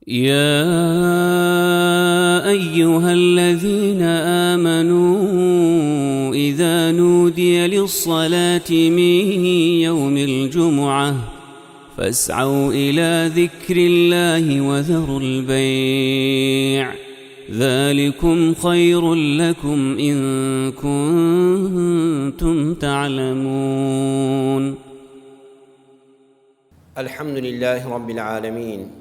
يا أيها الذين آمنوا إذا نودي للصلاة من يوم الجمعة فاسعوا إلى ذكر الله وذروا البيع ذلكم خير لكم إن كنتم تعلمون. الحمد لله رب العالمين،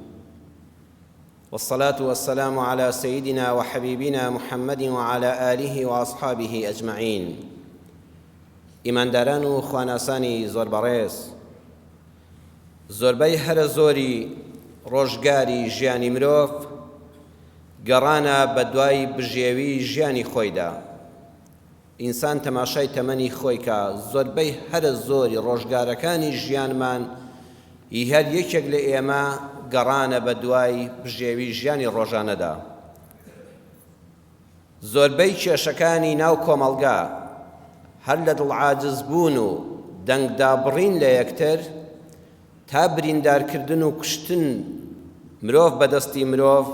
والصلاة والسلام على سيدنا وحبيبنا محمد وعلى آله وأصحابه أجمعين. ئیمانداران و خواناسانی زۆر بەڕێز، زۆربەی هەرە زۆری ڕۆژگاری ژیانی مرۆڤ گەڕانە بە دوای بژێوی ژیانی خۆیدا. ئینسان تەماشای تەمەنی خۆی کە زۆربەی هەرە زۆری ڕۆژگارەکانی ژیانمان هەر یەکێک لە ئێمە گەڕانە بە دوای بژێوی ژیانی ڕۆژانەدا. زۆربەی کێشەکانی ناو کۆمەڵگا هەر لە دڵعاجزبوون و دەنگدابڕین لە یەکتر تا بریندارکردن و کوشتن مرۆڤ بەدەستی مرۆڤ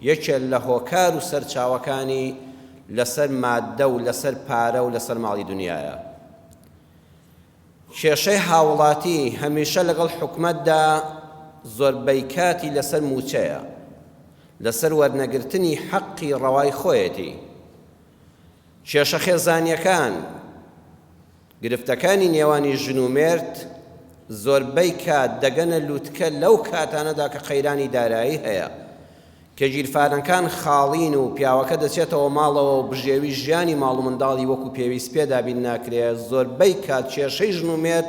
یەکێک لە هۆکار و سەرچاوەکانی لەسەر مادە و لەسەر پارە و لەسەر ماڵی دنیایە. کێشەی هاوڵاتی هەمیشە لەگەڵ حکومەتدا زۆربەی کاتی لەسەر موچەیە، لەسەر وەرنەگرتنی حەقی ڕەوای خۆیەتی. کێشە خێزانیەکان گرفتەکانی نێوانی ژن و مێرد زۆربەی کات دەگەنە لووتکە لەو کاتانەدا کە قەیرانی دارایی هەیە، کە گیرفانەکان خاڵین و پیاوەکە دەچێتەوە ماڵەوە و بژێوی ژیانی ماڵ و منداڵی وەکو پێویست پێدابین ناکرێت. زۆربەی کات کێشەی ژن و مێرد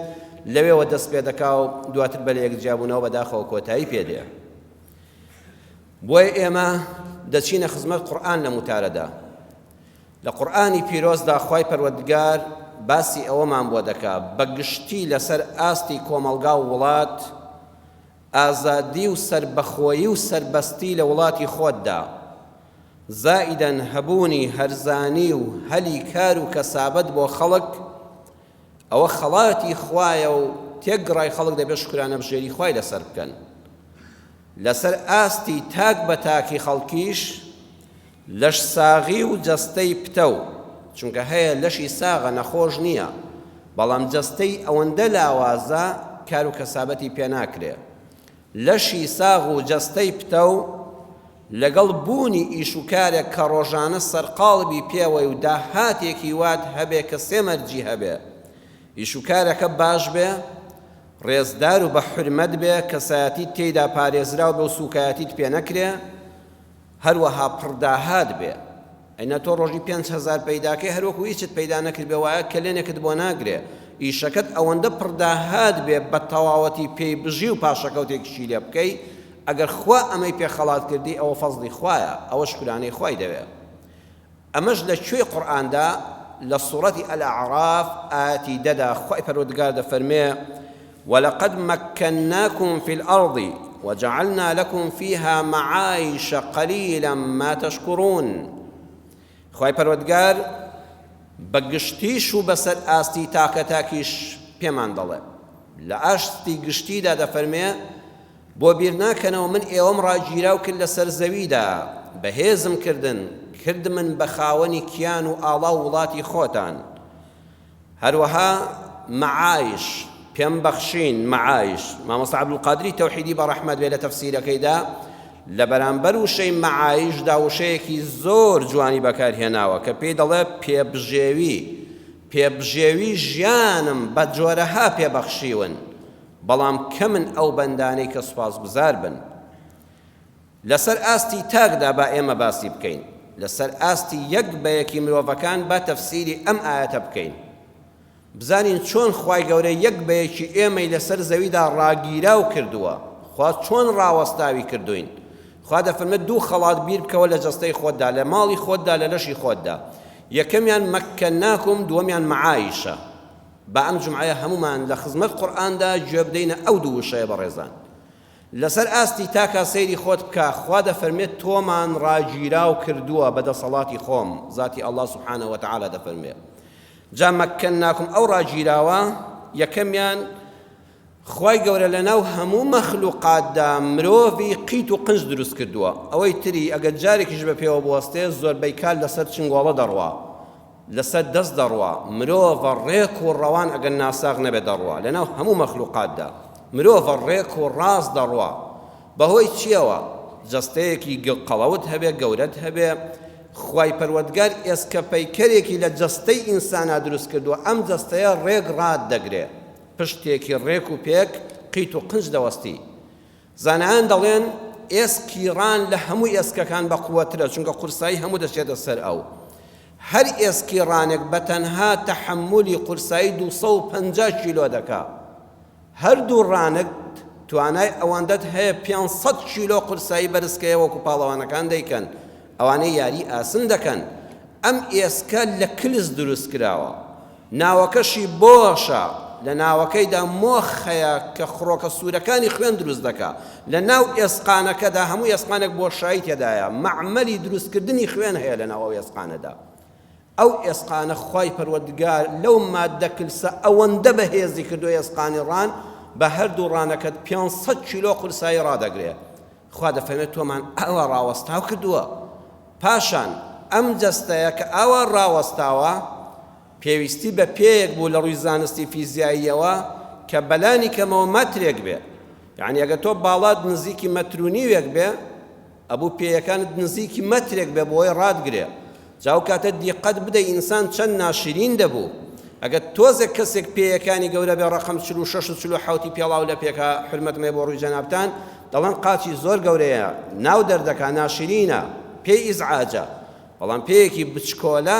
لەوێوە دەست پێ دەکا و دواتر بە لە یەکجیابوونەوە بەداخەوە کۆتایی پێدێ. بۆیە ئێمە دەچینە خزمەت قورئان لە موتارەدا. لە قورئانی پیرۆزدا خوای پەروەردگار باسی ئەوەمان بۆ دەکا بەگشتی لەسەر ئاستی کۆمەڵگا و وڵات ئازادی و سربەخۆیی و سربەستی لە وڵاتی خۆتدا، زائیدەن هەبوونی هەرزانی و هەلی کار و کەسابەت بۆ خەڵک ئەوە خەڵاتی خوایە و تێکگەڕای خەڵک دەبێت شکرانە بژێری خوای لەسەر بکەن. لەسەر ئاستی تاک بە تاکی خەڵکیش لەش ساغی و جەستەی پتە و چونکە هەیە لەشی ساغە نەخۆش نییە، بەڵام جەستەی ئەوەندە لاوازە کار و کەسابەتی پێ ناکرێ. لەشی ساغ و جەستەی پتە و لەگەڵ بوونی ئیش و کارێک کە ڕۆژانە سەرقاڵبی پێوەی و داهاتێکی وات هەبێ کە سێمەرجی هەبێ، ئیش و کارەکە باش بێ، ڕێزدار و بە حورمەت بێ، کەسایەتیت تێیدا پارێزرا و بە و سوکایەتیت پێ نەکرێ، هەروەها پڕداهات بێ. ئەینە تۆ ڕۆژی 5,000 پەیداکەی هەروەکو هیچت پەیدا نەکرد بێ وایە کلێنێکت بۆ ناگرێ. ئیشەکەت ئەوەندە پڕداهات بێ بە تەواوەتی پێی بژی و پاشەکەوتێکیشی لێ بکەی، ئەگەر خوا ئەمەی پێ خەڵات کردی ئەوە فەزڵی خوایە، ئەوە شکرانەی خوای دەوێت. ئەمەش لە کوێی قورئاندا لە سوورەتی ئەلأعراف ئاەتی دەدا خوای پەروەردگار دەفەرمێ وَلَقَدْ مَكَّنَّاكُمْ فِي الْأَرْضِ وَجَعَلْنَا لَكُمْ فِيهَا مَعَايِشَ قَلِيلًا مَا تَشْكُرُونَ. خوای پەروەردگار بەگشتیش و بەسەر ئاستی تاکە تاکیش پێمان دەڵێ. لە ئاشتی گشتیدا دەفەرمێ بۆ بیر ناکەنەوە من ئێوەم ڕاگیراو کرد لەسەر زەویدا، بەهێزم کردمن بە خاوەنی کیان و ئاڵا و وڵاتی خۆتان. هەروەها مەعایش پێم بەخشین. مەعایش مامۆستا عەبدولقادری تەوحیدی بە ڕەحمەت بێ لە تەفسیرەکەیدا لە بەرامبەر وشەی مەعایشدا وشەیەکی زۆر جوانی بەکارهێناوە کە پێی دەڵێ پێبژێوی ژیانم بە جۆرەها پێبەخشیون، بەڵام کە من ئەو بەندانەی کە سوپاسگوزار بن. لەسەر ئاستی تاکدا با ئێمە باسی بکەین، لەسەر ئاستی یەک بە یەکی مرۆڤەکان با تەفسیری ئەم ئاەتە بکەین، بزانین چۆن خوای گەورە یەک بە یەکی ئێمەی لەسەر زەویدا ڕاگیراو کردووە، خوا چۆن ڕاوەستاوی کردوین. خوا دەفەرمێت دوو خەڵات بیر بکەوە لە جەستەی خۆتدا، لە ماڵی خۆتدا، لە لەشی خۆتدا. یەکەمیان مەکەناکم، دووەمیان مەعایشە. بە ئەم جومعەیە هەمومان لە خزمەت قورئاندا گوێ بدەینە ئەو دوو وشەیە بەڕێزان. لەسەر ئاستی تاکا سەیری خۆت بکە، خوا دەفەرمێت تۆمان ڕاگیراو کردووە بەدەسەڵاتی خۆم. ذاتی ئەڵڵا سوبحانەهو وتەعالا دەفەرمێت جا مەکەناکم ئەو ڕاگیراوە یەکەمیان خوای گەورە لەناو هەموو مەخلوقاتدا مرۆڤی قیت و قنج دروست کردووە ئەوەی تری ئەگەر جارێکیش بە پێوە بوەستێ زۆربەی کار لەسەر چنگۆڵە دەڕوا لەسەر دەست دەڕوا مرۆڤە ڕێک و ڕەوان ئەگەر ناساغ نەبێ دەڕوا لەناو هەموو مەخلوقاتدا مرۆڤە ڕێک و ڕاست دەڕوا بەهۆی چیەوە جەستەیەکی قەڵەوت هەبێ گەورەت هەبێ خوای پەروەردگار ئێسکە پەیکەرێکی لە جەستەی ئینسانە دروست کردووە ئەم جەستەیە ڕێک ڕات دەگرێ پشتێکی ڕێک و پێک قیت و قنج دەوەستی زانایان دەڵێن ئێسکیڕان لە هەموو ئێسکەکان بە قووەترە چونکە قورسایی هەموو دەچێتە سەر ئەو هەر ئێسکیڕانێک بەتەنها تەحملی قورسایی 250 کیلۆ دەکا هەردوو ڕانێک توانای ئەوەندەت هەیە 500 کیلۆ قورسایی بەرزکەیە وەکو پاڵەوانەکان دەیکەن ئەوانەی یاری ئاسن دەکەن ئەم ئێسکە لە کلس دروست کراوە ناوەکەشی بۆشە لە ناوەکەیدا مۆخ هەیە کە خڕۆکە سوورەکانی خوێن دروست دەکا لە ناو ئێسقانەکەدا هەموو ئێسقانێک بۆشایی تێدایە مەعمەلی دروستکردنی خوێن هەیە لە ناو ئێسقانەدا ئەو ئێسقانە خوای پەروەردگار لەو مادە کلسە ئەوەندە بەهێزی کردو ئێسقانی ڕان بە هەردوو ڕانەکەت 500 کیلۆ قورسایی ڕادەگرێ خوا دەفەرمێت تۆمان ئەوە ڕاوەستاو کردووە پاشان ئەم جەستەیە کە ئەوە ڕاوەستاوە پێویستی بە پێیەک بوو لە ڕووی زانستی فیزیاییەوە کە بەلانی کەمەوە مەترێک بێ یعنی ئەگە تۆ باڵات نزیکی مەتر و نیوێک بێ ئەبوو پێیەکانت نزیکی مەترێک بێ بۆی ڕادگرێ جاو کاتە دیقەت بدەی ئینسان چەند ناشرین دەبوو ئەگە تۆزێک کەسێک پێیەکانی گەورە بێ ڕەقەم 46 و 47 پێڵاو لە پێکە حرمەتمێ بۆ ڕووی جەنابتان دەڵێن قاچی زۆر گەورەیە ناو دەردەکا ناشرینە پێی ئیزعاجە بەڵام پێیەکی بچکۆلە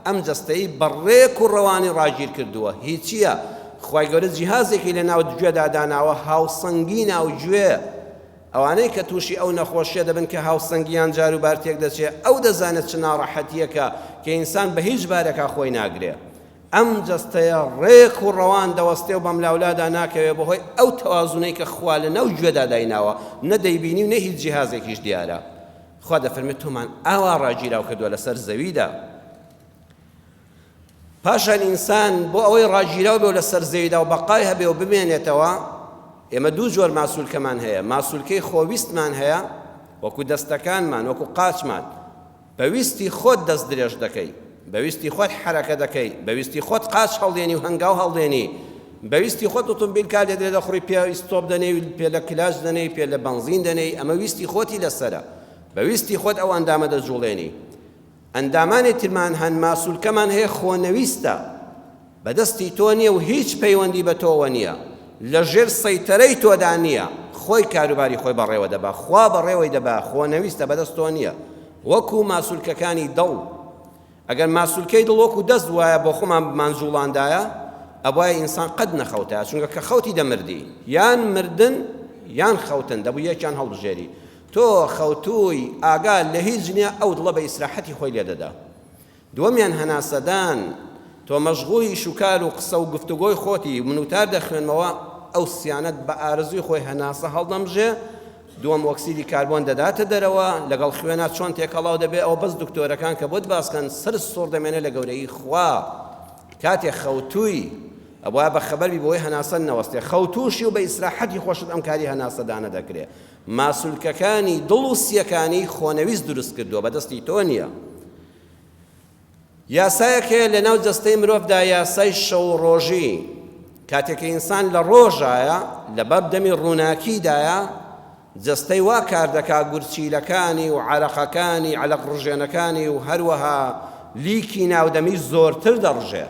ئەم جەستەی بەڕێک و ڕەوانی ڕاگیر کردووە هیچیە خوای گەورە جیهازێکی لە ناو گوێدا داناوە هاوسەنگی ناو گوێ ئەوانەی کە تووشی ئەو نەخۆشیە دەبن کە هاوسەنگیان جار و بارتێک دەچێت ئەو دەزانێت چ ناڕەحەتیەکە کە ئینسان بە هیچ بارێکا خۆی ناگرێ ئەم جەستەیە ڕێک و ڕەوان دەوەستێ و بەم لاولادا ناکەوێ بەهۆی ئەو تەوازونەی کە خوا لە ناو گوێدا دایناوە نەدەیبینی و نە هیچ جیهازێکیش دیارە خوا دەفەرمێت تۆمان ئاوا ڕاگیراو کردووە لەسەر زەویدا پاشان ئینسان بۆ ئەوەی ڕاگیراو بێ و لەسەر زەویدا و بەقای هەبێ و بمێنێتەوە ئێمە دوو جۆر ماسوولکەمان هەیە ماسوولکەی خۆویستمان هەیە وەکو دەستەکانمان وەکو قاچمان بەویستی خۆت دەست درێژ دەکەی بەویستی خۆت حرەکە دەکەی بەویستی خۆت قاچ هەڵدێنی و هەنگاو هەڵدێنی بەویستی خۆت ئۆتۆمبیل کار لێ دەخڕی پێ ئیستۆپ دەنێی پێ لە کلاژ دەنێی پێ لە بەنزین دەنێی ئەمە ویستی خۆتی لەسەرە بەویستی خۆت ئەو ئەندامە دەجوڵێنی ئەندامانی ترمان هەن ماسوولکەمان هەیە خۆنەویستە بەدەستی تۆ نییە و هیچ پەیوەندی بە تۆوە نییە لە ژێر سەیتەرەی تۆدا نییە خۆی کاروباری خۆی بەڕێوە دەبا خوا بەڕێوەی دەبا خۆنەویستە بەدەست تۆ نییە وەکو ماسوولکەکانی دڵ ئەگەر ماسوولکەی دڵ وەکو دەست وایە بۆ خۆمان بمانجوڵاندایە ئەوایە ئینسان قەت نەخەوتە چونکە کە خەوتی دەمردی یان مردن یان خەوتن دەبوو یەکیان هەڵبژێری تۆ خەوتووی ئاگا لە هیچ نییە ئەو دڵە بە ئیسراحەتی خۆی لێ دەدا دووەمیان هەناسەدان تۆ مەشغوڵی شوکار و قسە و گفتوگۆی خۆتی منوتار دەخوێنمەوە ئەو سیانەت بە ئارزوی خۆی هەناسە هەڵدەمژێ دووەم ئۆکسیدی کاربۆن دەداتە دەرەوە لەگەڵ خوێنات چۆن تێکەڵاو دەبێ ئەو بەس دکتۆرەکان کە بۆت باسکەن سەر سۆر دەمێنێ لە گەورەی خوا کاتێک خەوتووی ئەوە بە خەبەری بۆی هەناسە نەوەستێ خەوتوشی و بە ئیسراحەتی خۆشت ئەم کاری هەناسەدانە دەکرێت ماسوولکەکانی دڵ و سیەکانی خۆنەویست دروست کردووە بەدەستی تۆ نییە یاسایەکە لە ناو جەستەی مرۆڤدا یاسای شەو ڕۆژی کاتێککە ئینسان لە ڕۆژایە لە بەر دەمی ڕووناکیدایە جەستەی وا کار دەکا گورچیلەکانی و عەرەقەکانی عەلەق ڕژێنەکانی و هەروەها لیکی ناودەمی زۆرتر دەڕژێ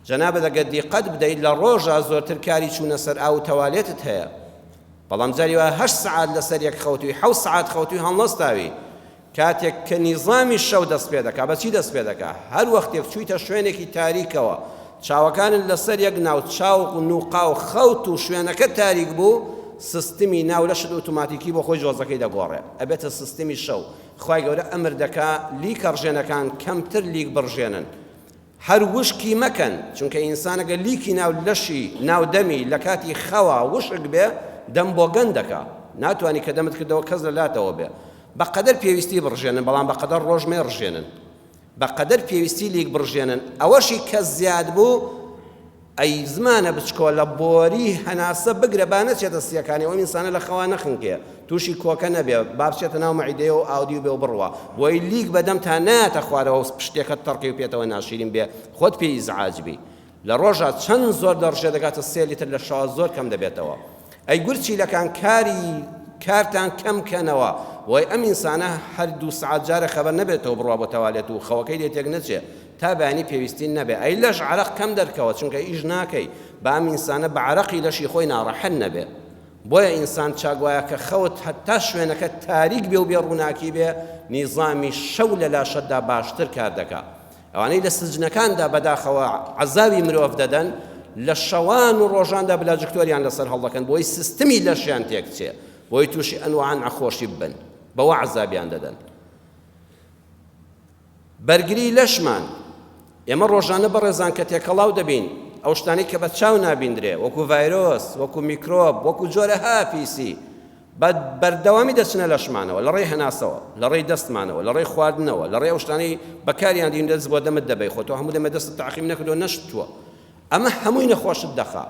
جەنابە دەگە دیقەت بدەیت لە ڕۆژە زۆرتر کاری چوونە سەر ئاو تەوالێتت هەیە بەڵام جاری وایە 8 سعات لەسەر یەک خەوتووی 7 سعات خەوتووی هەڵنەستاوی کاتێک کە نیزامی شەو دەست پێ دەکا بەچی دەست پێ دەکا هەر وەختێک چوویتە شوێنێکی تاریکەوە چاوەکانت لەسەر یەک ناو چاو و نوقا و خەوت و شوێنەکە تاریک بوو سیستمی ناو لەشت ئۆتۆماتیکی بۆ خۆی جۆزەکەی دەگۆڕێ ئەبێتە سیستمی شەو خوای گەورە ئەمر دەکا لیکە ڕژێنەکان کەمتر لیک بڕژێنن هەر وشکی مەکەن چونکە ئینسانەگە لیکی ناو لەشی ناودەمی لە کاتی خەوا وشک بێ دەم بۆ گەندەکە ناتوانانی کە دەمت کردەوە کەس لەلاتەوە بێ بەقەدەر پێویستی بڕژێنن بەڵام بەقەدەر ڕۆژمێ ڕژێنن، بەقەدەر پێویستی لیک بڕژێنن. ئەوەشی کە زیاد بوو ئەی زمانە بچکۆ لە بۆری هەناسە بگرە با نەچێتە سیەکانی ئەو ئینسانە لە خەوا نەخنکێ تووشی کۆکە نەبێ با بچێتە ناو مەعیدەیە و ئاودی و بێ و بڕوە بۆی لیک بەدەم تا نایەتە خوارەوە پشتێکت تەڕقی و پێێتەوە ناشرین بێ خۆت پێی ئیزعاج بی لە ڕۆژە چەند زۆر دەڕژێ دەگاتە 3 لیتر لە شەوا زۆر کەم دەبێتەوە ئەی گورچیلەکان کارتان کەم کەنەوە وای ئەم ئینسانە هەر 2 سەعات جارە خەبەر نەبێتەوە بڕوا بۆ تەوالێت و خەوەکەی لێ تێک نەچێ تا بەیانی پێویستی نەبێ ئەی لەش عەرەق کەم دەرکەوە چونکە ئیش ناکەی با ئەم ئینسانە بە عەرەقی لەشی خۆی ناڕەحەت نەبێ بۆیە ئینسان چاگوایە کە خەوت هەتا شوێنەکە تاریک بێ و بێ ڕووناکی بێ نیزامی شەو لە لاشەتدا باشتر کار دەکات ئەوانەی لە سجنەکاندا بەداخەوە عەزابی مرۆڤ دەدەن لە شەوان و ڕۆژاندا بلاجکتۆریان لەسەر هەڵدەکەن بۆی سیستمی لەشیان تێکچێ بۆی تووشی ئەنواعان نەخۆشی ببن بەوە عەزابیان دەدەن بەرگری لەشمان ئێمە ڕۆژانە بەڕێزان کە تێکەڵاو دەبین ئەو شتانەی کە بە چاو نابیندرێ وەکو ڤایرۆس وەکو میکرۆب وەکو جۆرە هاپیسی بەردەوامی دەچنە لەشمانەوە لە ڕێی هەناسەوە لە ڕێی دەستمانەوە لە ڕێی خواردنەوە لە ڕێی ئەو شتانەی بەکاریان دێن دەست بۆ دەمت دەبەی خۆ تۆ هەموو دەمە دەست تەعقیم نەکردو نەشتووە ئەمە هەمووی نەخۆشت دەخا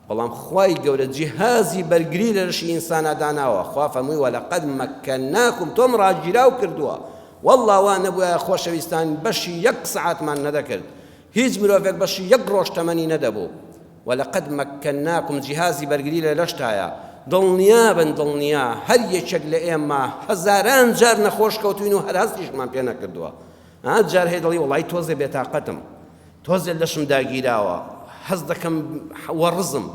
بەڵام خوای گەورە جیهازی بەرگری لە لەشی ئینسانە داناوە خوا فەرمووی وەلەقەد مەکەناکم تۆم ڕاگیراو کردووە والله وا نەبووە خۆشەویستان بەشی 1 سەعاتمان نەدەکرد هیچ مرۆڤێک بەشی 1 ڕۆژ تەمەنی نەدەبوو وەلەقەد مەکەناکم جیهازی بەرگری لە لەشتایە دڵنیا بن دڵنیا هەر یەکێک لە ئێمە هەزاران جار نەخۆش کەوتوین و هەر هەستیشمان پێ نەکردووە جار هەیە دڵی وڵی تۆزێ بێتاقەتم تۆزێ لەشم داگیراوە هەست دەکەم وەڕزم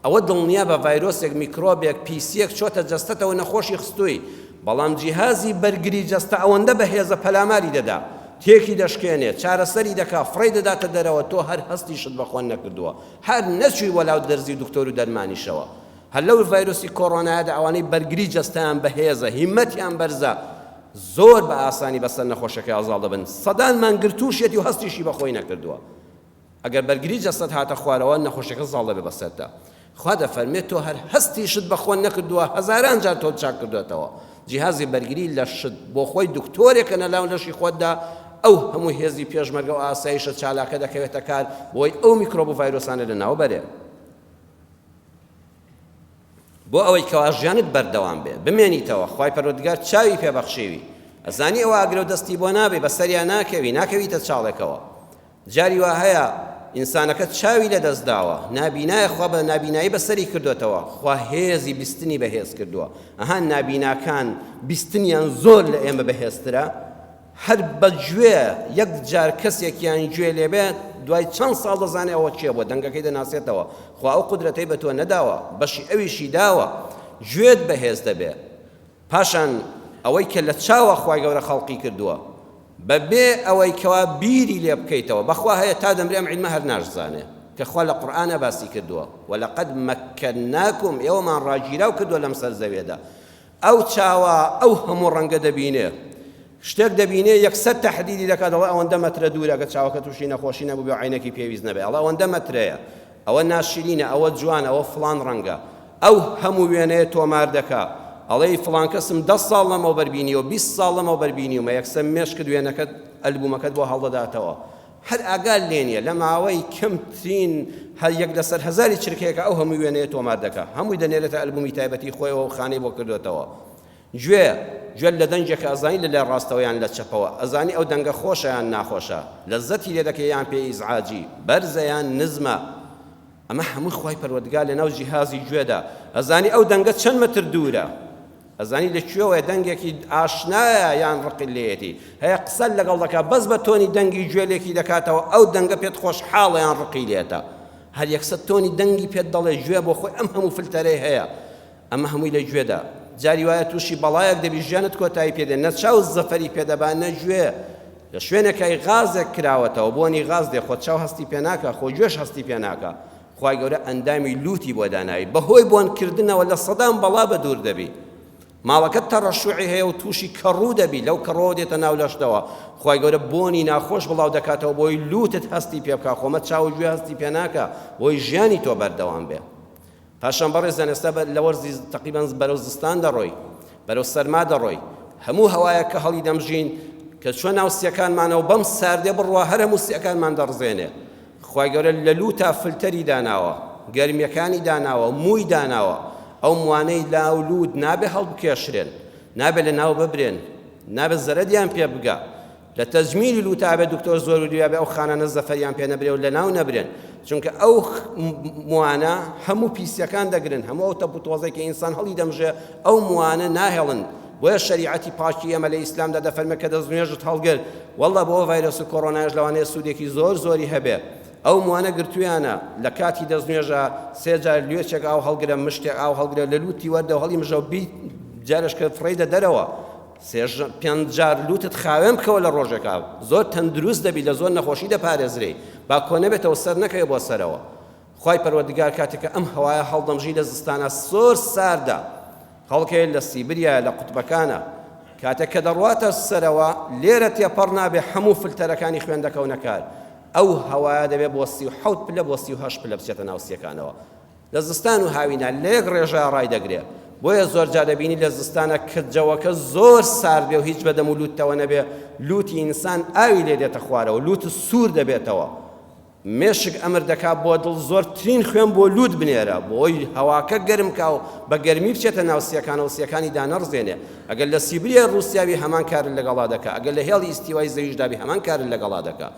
ئەوە دڵنیا بە ڤایرۆسێک میکرۆبێک پیسیەک چۆتە جەستەتەوە نەخۆشی خستووی بەڵام جیهازی بەرگری جەستە ئەوەندە بەهێزە پەلاماری دەدا تێکی دەشکێنێت چارەسەری دەکا فڕی دەداتە دەرەوە تۆ هەر هەستیشت بەخۆن نەکردووە هەر نەچووی وەلاو دەرزی دکتۆر و دەرمانیشەوە هەر لەو ڤایرۆسی کۆڕۆنایەدا ئەوانەی بەرگری جەستەیان بەهێزە هیممەتیان بەرزە زۆر بە ئاسانی بەسەر نەخۆشەکە ئازاڵ دەبن سەدانمان گرتووشێتی و هەستیشی بەخۆی نەکردووە ئەگەر بەرگری جەستەت هاتە خوارەوە نەخۆشەکە زاڵ دەبێ بەسەردا خوا دەفەرمێت تۆ هەر هەستیشت بەخۆن نەکردووە هەزاران جار تۆ چاک کردوێتەوە جیهازی بەرگری لە شت بۆ خۆی دکتۆرێکە نەلاو لەشی خۆتدا ئەو هەموو هێزی پێشمەرگە و ئاسایشە چالاکە دەکەوێتە کار بۆی ئەو میکرۆب و ڤایرۆسانە لەناو بەرێ بۆ ئەوەی کەوا ژیانت بەردەوام بێ بمێنیتەوە خوای پەروەردگار چاوی پێبەخشێوی ئەزانی ئەوە ئەگرە و دەستی بۆ نابێ بەسەریان ناکەویتە چاڵێکەوە جاری وا هەیە ئینسانەکە چاوی لە دەستداوە نابینایە خوا بە نابینایی بەسەری کردوێتەوە خوا هێزی بیستنی بەهێز کردووە ئەها نابیناکان بیستنیان زۆر لە ئێمە بەهێزترە هەر بەگوێ یەک جار کەسێکیان گوێ لێبێت دوای چەند ساڵ دەزانێ ئەوە چییە بۆ دەنگەکەی دەناسێتەوە خوا ئەو قودرەتەی بە تۆ نەداوە بەشی ئەویشی داوە گوێت بەهێز دەبێ پاشان ئەوەی کە لە چاوە خوای گەورە خەڵقی کردووە بەبێ ئەوەی کەوا بیری لێ بکەیتەوە بەخوا هەیە تا دەمرێ ئەم عیلمە هەر ناشزانێ کە خوا لە قورئانە باسی کردووە وەلەقەد مەکەناکم ئێوەمان ڕاگیراو کردووە لەم سەر زەویەدا ئەو چاوە ئەو هەموو ڕەنگە دەبینێ شتێک دەبینێ یەکسەر تەحدیدی دەکات دەڵێ ئەوەندە مەترە دوورە ئەگەر چاوەکە تووشی نەخۆشی نەبوو بێ عینەکی پێویست نەبێ ئەڵێ ئەوەندە مەترەیە ئەوە ناشرینە ئەوە جوانە ئەوە فڵان ڕەنگە ئەو هەموو وێنەیە تۆمار دەکا ئەڵێ فڵان کەسم 10 ساڵ لەمەوە بەربینیوە 20 ساڵ لەمەوە بەربینیومە یەکسەر مێشکت وێنەکەت ئەلبومەکەت بۆ هەڵدەداتەوە هەر ئاگال لێ نییە لە ماوەی کەمترین هەر یەک لەسەر هەزاری چرکەیەکە ئەو هەموو وێنەیە تۆمار دەکا هەمووی دەنێرێتە ئەلبومی تایبەتی خۆیەوە و خانەی بۆ کردوێتەوە گوێ لە دەنجێکە ئەزانی لە لای ڕاستەوەیان لە چەپەوە ئەزانی ئەو دەنگە خۆشەیان ناخۆشە لەزەتی لێ دەکە یان پێ ئیزعاجی بەرزەیان نزمە ئەمە هەمووی خوای پەروەردگار لەناو جیهازی گوێدا ئەزانی ئەو دەنگە چەند مەتر دوورە ئەزانی لەکوێوە دەنگێکی ئاشنایە یان ڕقلێتی هەیە قسە لەگەڵ دەکات بەس بە تۆنی دەنگی گوێلێکی دەکاتەوە ئەو دەنگە پێت خۆشحاڵە یان ڕقیلێتە هەر یەکسەر تۆنی دەنگی پێت دەڵێ گوێ بۆ خۆی ئەم هەموو فلتەرەی هەیە ئەمە هەمووی لە گوێدا جاری وایە تووشی بەڵایەک دەبی ژیانت کۆتایی پێدێن نە چاو زەفەری پێدەبان نە گوێ لە شوێنێکای غازێک کراوەتەوە بۆنی غاز دێ خۆ چاو هەستی پێ ناکە خۆ گوێش هەستی پێ ناکە خوای گەورە ئەندامی لوتی بۆ داناوی بەهۆی بۆنکردنەوە لە سەدان بەڵا بە دوور دەبی ماڵەکەت تەڕەشوعی هەیە و تووشی کەڕوو دەبی لەو کەڕۆ دێتە ناو لەشتەوە خوای گەورە بۆنی ناخۆش بڵاو دەکاتەوە بۆی لوتت هەستی پێ بکە خۆمە چاو گوێ هەستی پێ ناکە بۆی ژیانی تۆ بەردەوام بێ پاشان بەڕێزان ئێستا لە وەرزی تەقریبەن بەرەو زستان دەڕۆی بەرەو سەرما دەڕۆی هەموو هەوایە کە هەڵی دەمژین کە چۆن ناو سیەکانمانەوە بەم ساردێ بڕوا هەر هەموو سیەکانمان دەڕزێنێ خوای گەورە لە لووتا فلتەری داناوە، گەرمیەکانی داناوە، مووی داناوە، ئەو موانەی لاو لوود نابێ هەڵبکێشرێن، نابێ لە ناو ببرێن، نابێ زەرەدیان پێ بگا. لە تەجمیلی لووتا بێ دکتۆر زۆر وریابێ ئەو خانانە زەفەریان پێ نەبرێ و لە ناو نەبرێن، چونکە ئەو موانە هەموو پیسەکان دەگرن، هەموو ئەو تەپوتۆزێک کە ئینسان هەڵی دەمژێ ئەو موانە ناهێڵن. بۆیە شەریعەتی پاکی ئێمە لە ئیسلامدا دەفەرمێ کە دەستنوێژت هەڵگرت وەڵڵا بۆ ڤایرۆس و کۆڕۆنایش لەوانەیە سوودێکی زۆر زۆری هەبێ. ئەو موانە گرتویانە لە کاتی دەستنوێژە سێ جار لوێچێک ئاو هەڵگرە، مشتێک ئاو هەڵگرە، لە لوتی وەردە و هەڵی مژە و بی جارش کە فڕیدە دەرەوە، پێنج جار لوتت خاوێن بکەوە لە ڕۆژێکا، زۆر تەندروست دەبی، لە زۆر نەخۆشی دەپارێزرێ، با کۆ نەبێتەوە سەر نەکەوێ بۆ سەرەوە. خوای پەروەردگار کاتێککە ئەم هەوایە هەڵدەمژی لە زستانە زۆر ساردا، هەڵکەوێت لە سیبریا لە قوتبەکانە، کاتێک کە دەڕواتە سەرەوە لێرە تێپەڕ نابێ هەموو فلتەرەکانی خوێن دەکەونە کار، ئەو هەوایە دەبێت بۆ 37 پلە بۆ 38 پلە بچێتە ناو سیەکانەوە. لە زستان و هاوینە لێک ڕێژە ڕای دەگرێت، بۆیە زۆر جار دەبینی لە زستانە کرجەوەکە زۆر سارد بێ و هیچ بەدەم و لوتەوە نەبێ، لوتی ئینسان ئاوی لێ دێتە خوارەوە، لوت سوور دەبێتەوە. مێشک ئەمر دەکات بۆ دڵزۆرترین خوێن بۆ لوت بنێرە، بۆی هەواکە گەرمکا و بە گەرمی بچێتە ناو سیەکانە و سیەکانی دانەڕزێنێ. ئەگەر لە سیبریە ڕووسیاوی هەمان کارن لەگەڵا دەکات، ئەگەر لە هێڵی ئیستیوای زەویشدابی هەمان کارن لەگەڵا دەکات،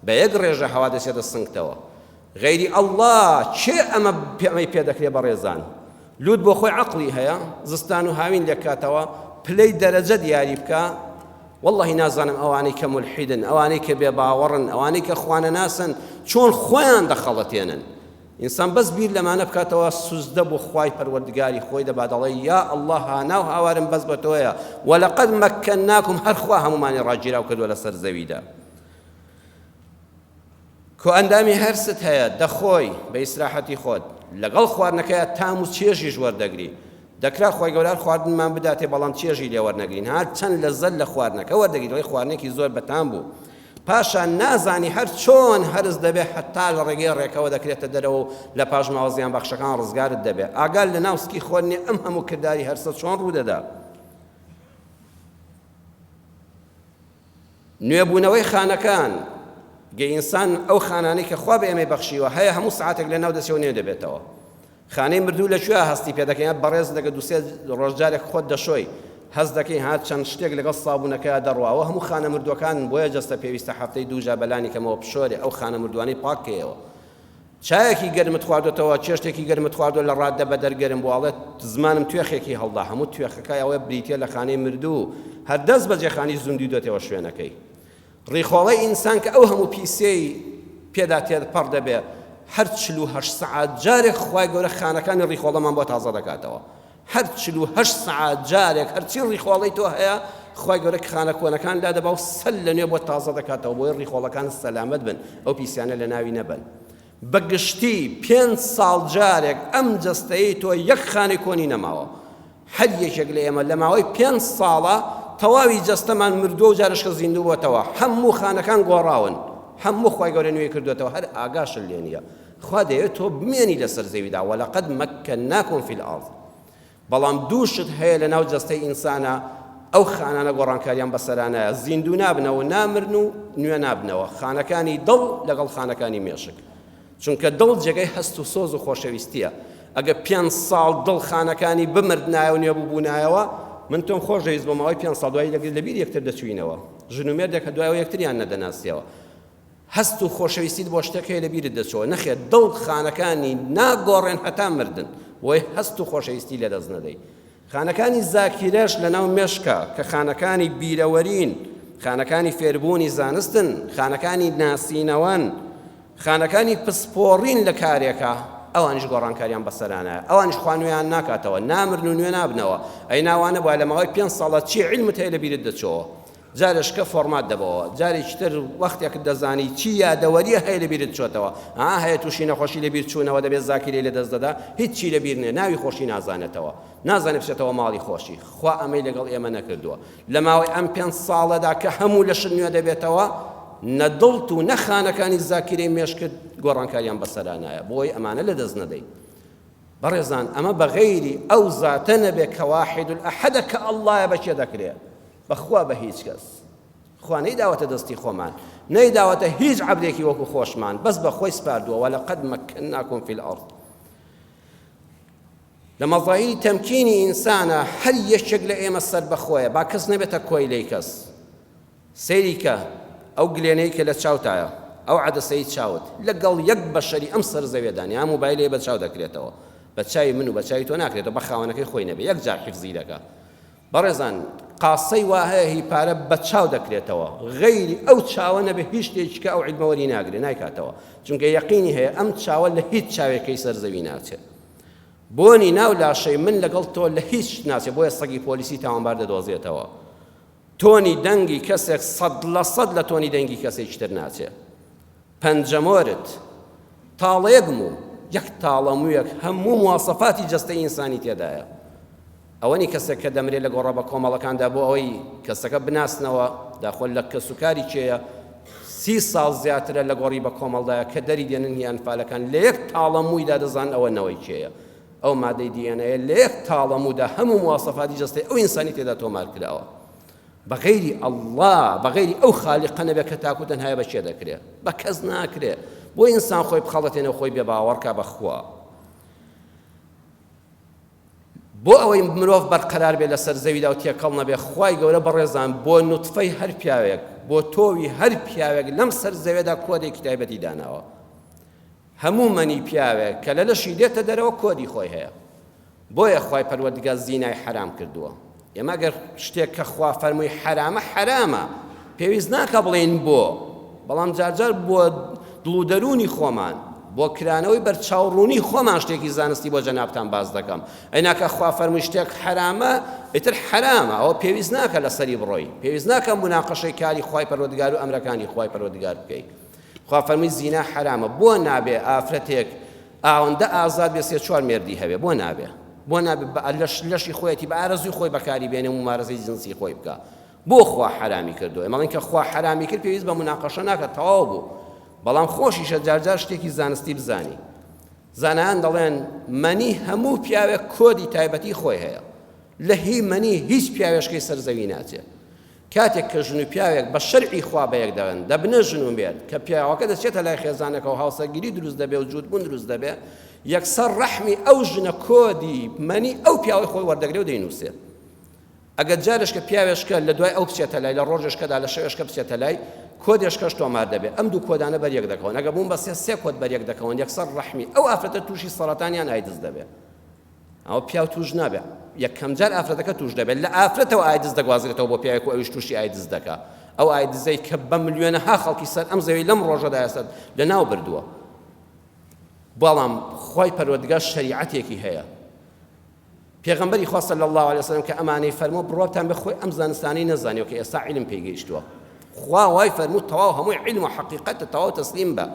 بە یەک ڕێژە هەوا دەچێتە سنگتەوە. غەیری ئەڵڵا چێ ئەمە پێ دەکرێت بە ڕێزان؟ لوت بۆ خۆی عەقڵی هەیە، زستان و هاوین لێکاتەوە، پلەی دەرەجە دیاری بکە. واللهی نازانم ئەوانەی کە مولحیدن، ئەوانەی کە بێباوەڕن، ئەوانەی کە خوانە ناسن چۆن خۆیان دەخەڵەتێنن. ئینسان بەس بیر لەمانە بکاتەوە سوزدە بۆ خوای پەروەردگاری خۆی دەبا، دەڵێ یا ئەڵڵا هاناو هاوارم بەس بە تۆیە، وەلەقەد مەکەناکم، هەر خوا هەمومانی ڕاگیراو کردووە لەسەر زەویدا. کۆ ئەندامی هەرست هەیە دەخۆی بە ئیسراحەتی خۆت، لەگەڵ خواردنەکەیە تام و چێژیش وەردەگری. دەکرا خۆی گەورە خواردنمان بداتێ بەڵام چێژی لێ وەرنەگرین، هەر چەند لەزەت لە خواردنەکە وەردەگری، دەڵێ خواردنێکی زۆر بەتام بوو. پاشان نازانی هەر چۆن هەرز دەبێ حتا لە ڕێگەی ڕێکەوە دەکرێتە دەرەوە و لە پاش ماوە زیان بەخشەکان ڕزگارت دەبێ. ئاگال لە ناوسکی خۆرنێ ئەم هەموو کردداری هەرسە چۆن ڕوودەدا. نوێبوونەوەی خانەکان گە ئینسان ئەو خانانەی کە خوا بە ئێمەی بەخشیوە هەیە هەموو سعاتێک لە ناو دەسێ و نوێ دەبێتەوە. خانەی مردوو لەکوێ هەستی پێ دەکەین؟ بەڕێز دەکە دووسێ ڕۆژجارێک خۆت دەشۆی، هەست دەکەی هات چەند شتێک لەگەڵ سابوونەکەیە دەڕواوە. هەموو خانە مردوەکان بۆیە جەستە پێویستە هەفتەی دووجا بەلانی کەمەوە پشۆرێ ئەو خانە مردوانەی پاکەیەوە. چایەکی گەرمت خواردوێتەوە، چێشتێکی گەرمت خواردووە لە ڕاددە بە دەرگەرم بواڵێت زمانم توێخێکی هەڵدا، هەموو توێخەکەی ئەوەیە بریتێ لە خانەی مردوو، هەر دەست بەجێ خانی زوندی دێتەوە شوێنەکەی. ڕیخۆڵەی ئینسان کە ئەو هەموو پیسەی پێدا تێپەڕ دەبێ، هەر 48 سەعات جارێک خوای گەورە خانەکانی ڕیخۆڵەمان بۆ تازە دەکاتەوە. هەر 48 سەعات جارێک هەرچی ڕیخۆڵەی تۆ هەیە خوای گەورە خانە کۆنەکان لا دەبا و سەل لە نوێ بۆ تازە دەکاتەوە، بۆی ڕیخۆڵەکان سەلامەت بن، ئەو پیسیانە لە ناوی نەبن. بەگشتی 5 ساڵ جارێک ئەم جەستەیەی تۆ یەک خانەی کۆنی نەماوە. هەر یەکێک لە ئێمە لە ماوەی 5 ساڵە تەواوی جەستەمان مردووە و جارشکە زیندوو بۆتەوە، هەموو خانەکان گۆڕاون، هەموو خوای گەورە نوێی کردوێتەوە، هەر ئاگاشن لێ نییە. خوا دەیەوێت تۆ بمێنی لەسەر زەویدا، وەلەقەد مەکەناکم فی الئەرض. بەڵام دووشت هەیە لە ناو جەستەی ئینسانە، ئەو خانانە گۆڕانکاریان بەسەرانەیە، زیندوو نابنەوە، نامرن و نوێ نابنەوە، خانەکانی دڵ لەگەڵ خانەکانی مێشک. چونکە دڵ جێگەی هەست و سۆز و خۆشەویستیە. ئەگە 5 ساڵ دڵ خانەکانی بمردنایە و نوێ ببوونایەوە، من تۆم خۆشەویست بۆ ماوەی 5 ساڵ دوای لەبیر یەکتر دەچوینەوە، ژن و مێردێک کە دوایەوە یەکتریان نەدەناسیەوە. هەست و خۆشەویستیت بۆ شتێکی لەبیرت دەچەوە، نەخێت دڵ خانەکانی ناگۆڕێن هەتا مردن، بۆی هەست و خۆشەویستی لەدەست نەدەی. خانەکانی زاکیرەش لە ناو مێشکە کە خانەکانی بیرەوەرین، خانەکانی فێربوونی زانستن، خانەکانی ناسینەوەن، خانەکانی پسپۆڕین لە کارێکە، ئەوانش گۆڕانکاریان بەسەرانایە، ئەوانش خوانویان ناکاتەوە، نامرن و نوێ نابنەوە. ئەی ناوانە بە لە ماوەی 5 ساڵە چی علمت هەیە لەبیرت دەچەوە؟ جارشکە فۆرمات دەبەوە، جارێکی تر وەختێکت دەزانی چی یادەوەریە هەیە لەبیرت چۆتەوە، هەیە تووشی نەخۆشی لەبیر چوونەوە دەبێت زاکیرەی لەدەست دەدا، هیچی لەبیر نییە، ناوی خۆشی نازانێتەوە، نازانێت بچێتەوە ماڵی خۆشی. خوا ئەمەی لەگەڵ ئێمە نەکردووە. لە ماوەی ئەم 5 ساڵەدا کە هەموو لە شت نوێ دەبێتەوە، نەدڵت و نەخانەکانی زاکیرەی مێشکرد گۆڕانکاریان بەسەرانایە، بۆی ئەمانە لەدەست نەدەی. بەڕێزان ئەمە بەغەیری ئەو زاتە نەبێ کە واحید الئەحەدە کە ئەڵڵایە بەچێ دەکرێت، بەخوا بە هیچ کەس. خوا نەیداوەتە دەستی خۆمان نەیداوەتە هیچ عەبدێکی وەکو خۆشمان بەس بە خۆی سپاردووە وەلەقەد مەکەناکم فی الأرض لە مەظاهیری تەمکینی ئینسانە هەر یەکێک لە ئێمە سەر بەخۆیە با کەس نەبێتە کۆی لەی کەس سەیری کە ئەو گلێنەی کە لە چاوتایە ئەو عەدەسەی چاوت لەگەڵ یەک بەشەری ئەم سەر زەوێدان یا مۆبایلێ بە چاو دەکرێتەوە بە چاوی من و بە چاوی تۆ ناکرێتەوە بە خاوەنەکەی خۆی نەبێ یەک جار حیفزی دەکا بەڕێزان قاسەی وا هەیە هی پارە بە چاو دەکرێتەوە غەیری ئەو چاوە نەبێ هیچ شتێکی کە ئەو عیلمەوەری ناگرێ نایکاتەوە چونکە یەقینی هەیە ئەم چاوە لە هیچ چاوێکەی سەر زەوی ناچێت بۆنی ناو لاشەی من لەگەڵ تۆ لە هیچ ناچێت بۆیە سەگی پۆلیسی تاوانبار دەدۆزێتەوە تۆنی دەنگی کەسێک 100% لە تۆنی دەنگی کەسێکی تر ناچێت پەنجەمۆرت تاڵێکم و یەک تاڵەموویەک هەموو مواسەفاتی جەستەی ئینسانی تێدایە ئەوەنی کەسێک کە دەمرێت لە گۆڕە بە کۆمەڵەکاندا بۆ ئەوەی کەسەکە بناسنەوە داخۆل لە کەسوکاری چێیە 30 ساڵ زیاترە لە گۆڕی بە کۆمەڵدایە کە دەری دێنن هیان فالەکان لە یەک تاڵەموویدا دەزان ئەوە نەوەی چێیە ئەو مادەی دیێنەیە لە یەک تاڵەموودا هەموو مواسەفاتی جەستەی ئەو ئینسانی تێدا تۆمار کراوە بەغەیری ئەڵڵا بەغەیری ئەو خالیقە نەبێت کە تاکو تەنهایە بە چێ دەکرێت بە کەس ناکرێت بۆ ئینسان خۆی بخەڵەتێنە خۆی بێ باوەڕکە بەخوا بۆ ئەوەی مرۆڤ بەرقەرار بێت لەسەر زەویدا و تێکەڵ نەبێ خوای گەورە بەڕێزان بۆ نوتفەی هەر پیاوێک بۆ تۆوی هەر پیاوێک لەم سەر زەوێدا کۆدێکی تایبەتی داناوە هەموو مەنی پیاوێک کە لە لەشی دێتە دەرەوە کۆدی خۆی هەیە بۆیە خوای پەروەردگار زینای حرام کردووە ئێمە گەر شتێک کە خوا فەرمووی حرامە حرامە پێویست ناکە بڵێن بۆ بەڵام جارجار بۆ دڵودەرونی خۆمان بۆ کرانەوەی بەرچاوڕوونی خۆمان شتێکی زانستی بۆ جەنابتان باز دەکەم ئەیناکە خوا فەرمووی شتێک حرامە ئیتر حرامە ئەوە پێویست ناکە لەسەری بڕۆی پێویست ناکە مناقەشەی کاری خوای پەروەردگار و ئەمرەکانی خوای پەروەردگار بکەیت خوا فەرمووی زینا حرامە بۆ نابێ ئافرەتێک ئاوەندە ئازاد بێ 3-4 مێردی هەبێ بۆ نابێ لەشی خۆیەتی بە ئارەزوی خۆی بەکاری بێنێ و ممارەزەی جنسی خۆی بکە بۆ خوا حرامی کردووە ئێمەڵێن کە خوا حرامی کرد پێویست بە مناقەشە ناکە تەواو بوو بەڵام خۆشیشە جارجار شتێکی زانستی بزانی زانایان دەڵێن مەنی هەموو پیاوێک کۆدی تایبەتی خۆی هەیە لە هی مەنی هیچ پیاوێشکەی سەرزەوی ناچێت کاتێک کە ژن و پیاوێک بە شەرعی خوا بەیەک دەڵێن دەبنە ژن و بێت کە پیاوەکە دەچێتە لای خێزانەکە و هاوسەرگیری دروست دەبێ و جوودبوون دروست دەبێ یەکسەر ڕەحمی ئەو ژنە کۆدی مەنی ئەو پیاوەی خۆی وەردەگرێ و دەینووسێت ئەگەر جارشکە پیاوێشکە لە دوای ئەو بچێتە لای لە ڕۆژێشکەدا لە شەوێشکە بچێتە لای کۆدێشکەش تۆمار دەبێت ئەم دوو کۆدانە بەریەک دەکەون ئەگە بوون بە سێ کۆد بەریەک دەکەون یەکسەر ڕەحمی ئەو ئافرەتە تووشی سەرەتانیان ئایدز دەبێت ئەو پیاو توش نابێت یەکەم جار ئافرەتەکە توش دەبێت لە ئافرەتەوە ئایدز دەگوازرێتەوە بۆ پیاوێک و ئەویش تووشی ئایدز دەکات ئەو ئایدزەی کە بە ملیۆنەها خەڵکی سەر ئەم زەوی لەم ڕۆژەدا ئێستا لەناو بردووە بەڵام خوای پەروەردگار شەریعەتێکی هەیە پێغەمبەری خوا صلی الله علیه وسلم کە ئەمانەی فەرموو بڕۆتان بخۆی ئەم زانستانەی نەزانیەوە کە ئێستا عیلم پێگەیشتووە خوا وای فەرموو تەواو هەمووی عیلم و حەقیقەتە تەواو تەسلیم بە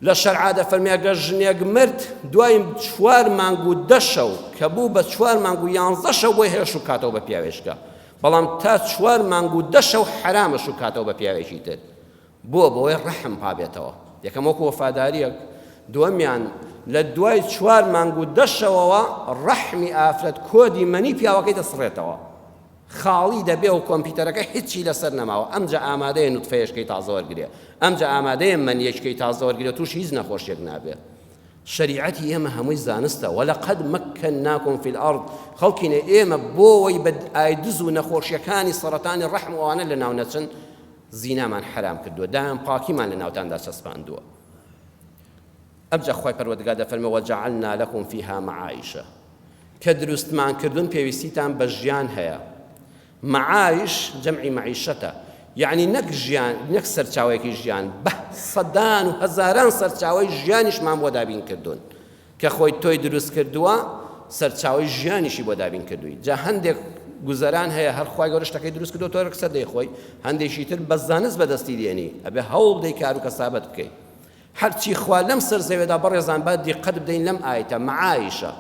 لە شەرعادا فەرمی ئەگەر ژنێک مرد دوای 4 مانگ و 10 شەو کە بوو بە 4 مانگ و 11 شەو بۆی هێرش و کاتەوە بە پیاوێشکە بەڵام تا 4 مانگ و 10 شەو حرامەش و کاتەوە بە پیاوێکی تر بۆیە ڕەحم پابێتەوە یەکەم وەکو وەفاداریەک دووەمیان لە دوای 4 مانگ و 10 شەوەوە ڕەحمی ئافرەت کۆدی مەنی پیاوەکەی دەسڕێتەوە خاڵی دەبێ و کۆمپیوتەرەکە هیچی لەسەر نەماوە ئەمجا ئامادەیە نوتفەیەشکەی تازە وەرگرێ ئەمجا ئامادەیە مەنیەشکەی تازە وەرگرێ توش هیچ نەخۆشیێک نابێ شریعەتی ئێمە هەمووی زانستە وەلەقەد مەکەناکم فی الأرض خەڵکینە ئێمە بۆەوەی بە ئایدز و نەخۆشیەکانی سەرەتانی ڕەحم و ئەوانە لە ناو نەچن زینامان حرام کردووە دایان پاکیمان لە ناوتاندا چەسپاندووە ئەمجا خوای پەروەردگار دەفەرمێ وەجەعەلنا لەکم فیها مەعایشە کە دروستمان کردن پێویستیتان بە ژیان هەیە معایش جەمعی معیشەتە یعنی نەک ژیان نەک سەرچاوەیەکی ژیان بە سەدان و هەزاران سەرچاوەی ژیانیشمان بۆ دابین کردوون کە خۆی تۆی دروست کردووە سەرچاوەی ژیانیشی بۆ دابین کردووی جا هەندێک گوزەران هەیە هەر خوای گەورە شتەکەی دروست کردو تۆ ڕکسە دەیخۆی هەندێکی تر بە زانست بەدەستی دێنی ئەبێ هەوڵ بدەی کار و کەسابەت بکەیت هەرچی خوا لەم سەر زەوێدا بەڕێزان با دیقەت بدەین لەم ئایەتە معایشە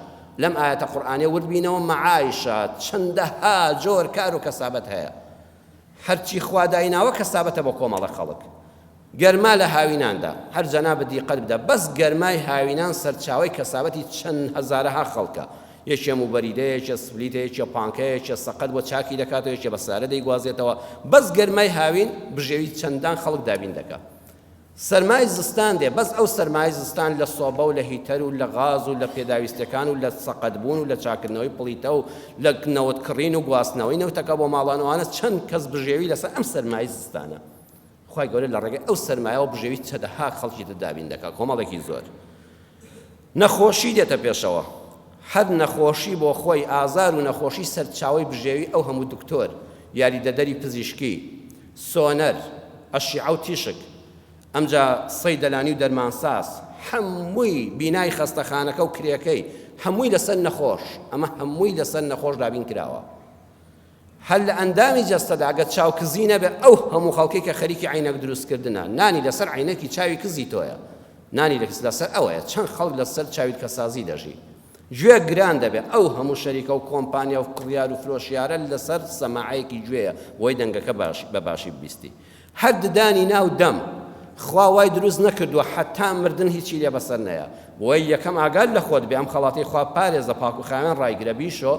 لەم ئاەتە قورئانیە وردبینەوە مەعایشە چەندەها جۆر کار و کەسابەت هەیە هەرچی خوا دایناوە کەسابەتە بۆ کۆمەڵە خەڵک گەرما لە هاویناندا هەر جەناب دیقەت بدە بەس گەرمای هاوینان سەرچاوەی کەسابەتی چەند هەزارەها خەڵکە یەکێ موبەریدەیە، یەکێ سپلیتە، یەکێ پانکەیە، یەکێ سەقەت بۆ چاکی دەکاتەوە، یەکێ بەسارە دەیگوازێتەوە. بەس گەرمای هاوین بژێوی چەندان خەڵک دابین دەکات. سەرمای زستان دێ، بەس ئەو سەرمای زستان لە سۆبە و لە هیتەر و لە غاز و لە پێداویستەکان و لە سەقەتبوون و لە چاکردنەوەی پڵیتە و لە نەوتکڕین و گواستنەوەی نەوتەکە بۆ ماڵانەوانە چەند کەس بژێوی لەسەر ئەم سەرمای زستانە. خی گەورە لە ڕێگەی ئەو سەرمایەوە بژێوی چەدەها خەڵکی دابین دەکات، کۆمەڵێکی زۆر. نەخۆشی دێتە پێشەوە، هەر نەخۆشی بۆ خۆی ئازار و نەخۆشی سەرچاوی بژێوی ئەو هەموو دکتۆر، یاریدەدەری پزیشکی، سۆنەر، ئەشیعە و تیشک، ئەمجا سەیدەلانی و دەرمانساس، هەمووی بینای خەستەخانەکە و کرێکەی هەمووی لەسەر نەخۆش، ئەمە هەمووی لەسەر نەخۆش دابین کراوە. هەر لە ئەندامی جەستەدا ئەگە چاوکزی نەبێ ئەو هەموو خەڵکی کە خەریکی عینەک دروستکردنە، نانی لەسەر عینەکی چاوی کزی تۆیە، نانی لەسەر ئەوەیە، چەند خەڵک لەسەر چاویت کەسازی دەژی. گوێ گران دەبێت ئەو هەموو شەریکە و کۆمپانیا و کڕیار و فرۆشیارە لەسەر سەماعەیەکی گوێیە بۆی دەنگەکە بە باشی بیستی. هەر ددانی ناو دەم خوا وای دروست نەکردووە حتا مردن هیچی لێ بەسەر نەیە، بۆی یەکەم ئاگاد لە خۆت بێ ئەم خەڵاتی خوا پارێزە پاک و خاوێن ڕایگرە بیشۆ.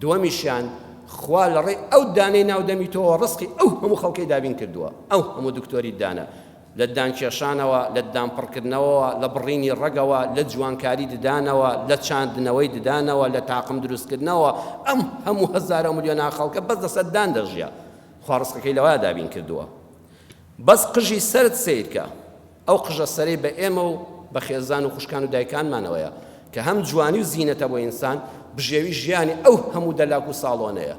دووەمیشیان خوا لە ڕێی ئەو دانەی ناودەمی تۆ ڕزقی ئەو هەموو خەڵکەی دابین کردووە، ئەو هەموو دکتۆری دانە لە دانکێشانەوە، لە دانپڕکردنەوەوە، لە بڕینی ڕەگەوە، لە جوانکاری ددانەوە، لە چاندنەوەی ددانەوە، لە تاقم دروستکردنەوە، ئەم هەموو هەزارە ملیۆنا خەڵکە بەس لەسەر دان دەژیا، خوا ڕزقەکەی لەوە دابین کردووە. بەس قژی سەرت سیرکە، ئەو قژە سەرەی بە ئێمە و بە خێزان و خوشکان و دایکانمانەوەیە کە هەم جوانی و زیینەتە بۆ ئینسان، بژێوی ژیانی ئەو هەموو دەلاک و ساڵۆنەیە.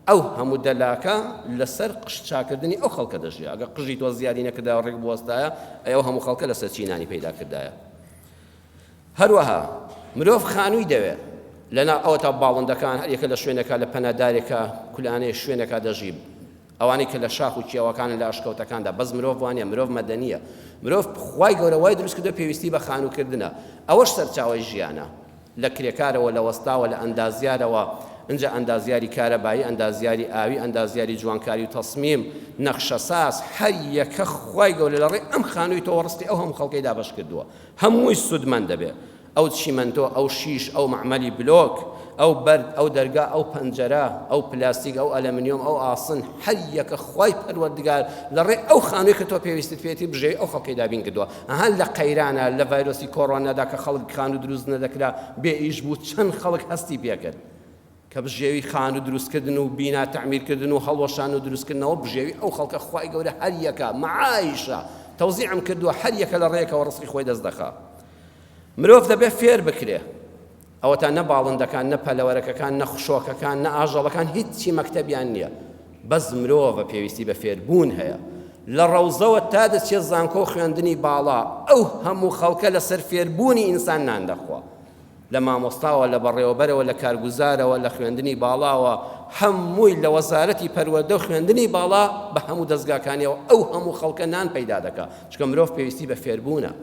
ئەو هەموو دەلاکە لەسەر قشت چاکردنی ئەو خەڵکە دەژیا. ئەگە قژی تۆ زیادی نەکردایە ڕێک بوەستایە، ئەو هەموو خەڵکە لەسەر چینانی پەیدا کردایە. هەروەها مرۆڤ خانووی دەوێت لەنا ئەوە تا باڵندەکان هەر یەکە لە شوێنەکە لە پەنادارێکە کولانەیە شوێنەکە دەژی، ئەوانەی کە لە شاخ و کێوەکانن لە ئەشکەوتەکاندا، بەس مرۆڤ وانە، مرۆڤ مەدەنیە، مرۆڤ خوای گەورە وای دروست کردو پێویستی بە خانووکردنە، ئەوەش سەرچاوەی ژیانە، لە کرێکارەوە، لە وەستاوە، لە ئەندازیارەوە، اینجا ئەندازیاری کارەبایی، ئەندازیاری ئاوی، ئەندازیاری جوانکاری و تەسمیم، نەخشەساز، هەر یەکە خوای گەورە لە ڕێی ئەم خانووی تۆ ڕستی ئەو هەموو خەڵکەی دابەش کردووە، هەمووی سودمەند دەبێت. ئەو چیمەنتۆ، ئەو شیش، ئەو معمەلی بلۆک، ئەو بەرد، ئەو دەرگا، ئەو پەنجەرە، ئەو پلاستیک، ئەو ئەلەمینیۆم، ئەو ئاسن، هەر یەکە خوای پەروەردگار لە ڕێی ئەو خانووی کە تۆ پێویستت پێێتی بژێ ئەو خەڵکەی دابین کردووە. هەر لە قەیرانە، لە ڤایرۆسی کۆڕۆنادا کە خەڵک خانوو دروست نەدەکرا بێ ئیش بوو، چەند خەڵک هەستی پێکرد کە بژێوی خانوو دروستکردن و بینا تەعمیرکردن و هەڵوەشان و دروستکردنەوە بژێوی ئەو خەڵکە خوای گەورە هەر یەکە معایشە تەوزیعم کردووە، هەر یەکە لە ڕێیەکەوە ڕزقی خۆی دەست دەخات. مرۆڤ دەبێت فێر بکرێ، ئەوە تا نە باڵندەکان، نە پەلەوەرەکەکان، نە خشۆکەکان، نە ئاژەڵەکان هیچی مەکتەبیان نییە، بەس مرۆڤە پێویستی بە فێربوون هەیە. لە ڕەوزەوە تا دەچێت زانکۆ و خوێندنی باڵا، ئەو هەموو خەڵکە لەسەر فێربوونی ئینسان نان دەخوا، لە مامۆستاوە، لە بەڕێوەبەرەوە، لە کارگوزارەوە، لە خوێندنی باڵاوە، هەمووی لە وەزارەتی پەروەردە و خوێندنی باڵا بە هەموو دەستگاکانیەوە ئەو هەموو خەڵکە نان پەیدا دەکات، چکە مرۆڤ پێویستی بە فێربوونە.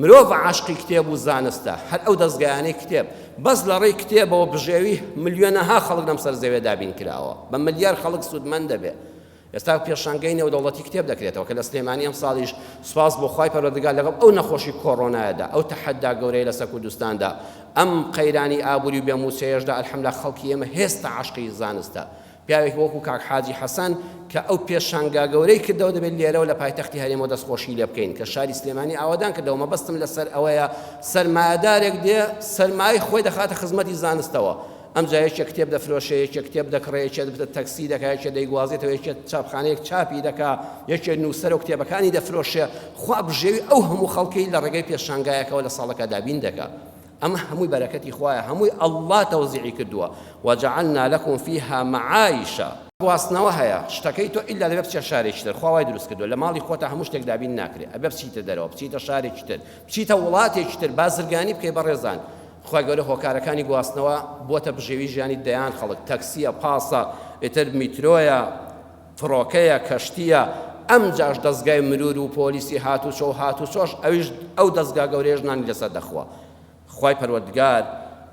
مرۆڤ عاشقی کتێب و زانستە، هەر ئەو دەستگایانەی کتێب، بەس لە ڕێی کتێبەوە بژێوی ملیۆنەها خەڵک لەم سەر زەوێ دابین کراوە، بە ملیار خەڵک سودمەند دەبێت. ئێستا پێشانگەی نێودەوڵەتی کتێب دەکرێتەوە کە لە سلێمانی ئەم ساڵیش سوپاس بۆ خوای پەروەردگار لەگەڵ ئەو نەخۆشی کۆڕۆنایەدا، ئەو تەحەدا گەورەی لەسەر کوردستاندا، ئەم قەیرانی ئابووری و بێموچەیەشدا ئەلحەمدولیلا خەڵکی ئێمە هێستا عاشقی زانستە. پیاوێک وەکو کاک حاجی حەسەن کە ئەو پێشانگا گەورەی کردەوە دەبێت لێرەوە لە پایتەختی هەرێمەوە دەستخۆشی لێ بکەین کە شاری سلێمانی ئاوادان کردەوە. مەبەستم لەسەر ئەوەیە سەرمایەدارێک دێ سەرمای خۆی دەخاتە خزمەتی زانستەوە، ئەمجا یەکێ کتێب دەفرۆشێ، یەکێ کتێب دەکڕێ، یەکێ تەکسی دەکات، یەکێ دەیگوازێتەوە، یەکێ چاپخانەیەک چاپی دەکات، یەکێ نووسەر و کتێبەکانی دەفرۆشێ. خوا بژێوی ئەو هەموو خەڵکەی لە ڕێگەی پێشانگایەکەوە لە ساڵەکە دابین دەکات. ئەمە هەمووی بەرەکەتی خوایە، هەمووی ئەڵڵا تەوزیعی کردووە. وجعلنا لكم فيها معايشة. گواستنەوە هەیە، شتەکەی تۆ ئیلا دەبێت بچێتە شارێکی تر، خوا وای دروست کردووە، لە ماڵی خۆتە هەموو شتێک دابین ناکرێت، ئەبێ بچیتە دەرەوە، بچیتە شارێکی تر، بچیتە وڵاتێکی تر، بازرگانی بکەی بەڕێزان. خوای گەورە هۆکارەکانی گواستنەوە بۆتە بژێوی ژیانی دەیان خەڵک، تەکسیە، پاسە، ئیتر میترۆیە، فڕۆکەیە، کەشتیە. ئەم جاش دەستگای مرور و پۆلیسی هاتوچۆ و هاتوچۆش ئەویش ئەو دەستگا گەورەیە ژنانی لەسەر دەخوا. خوای پەروەردگار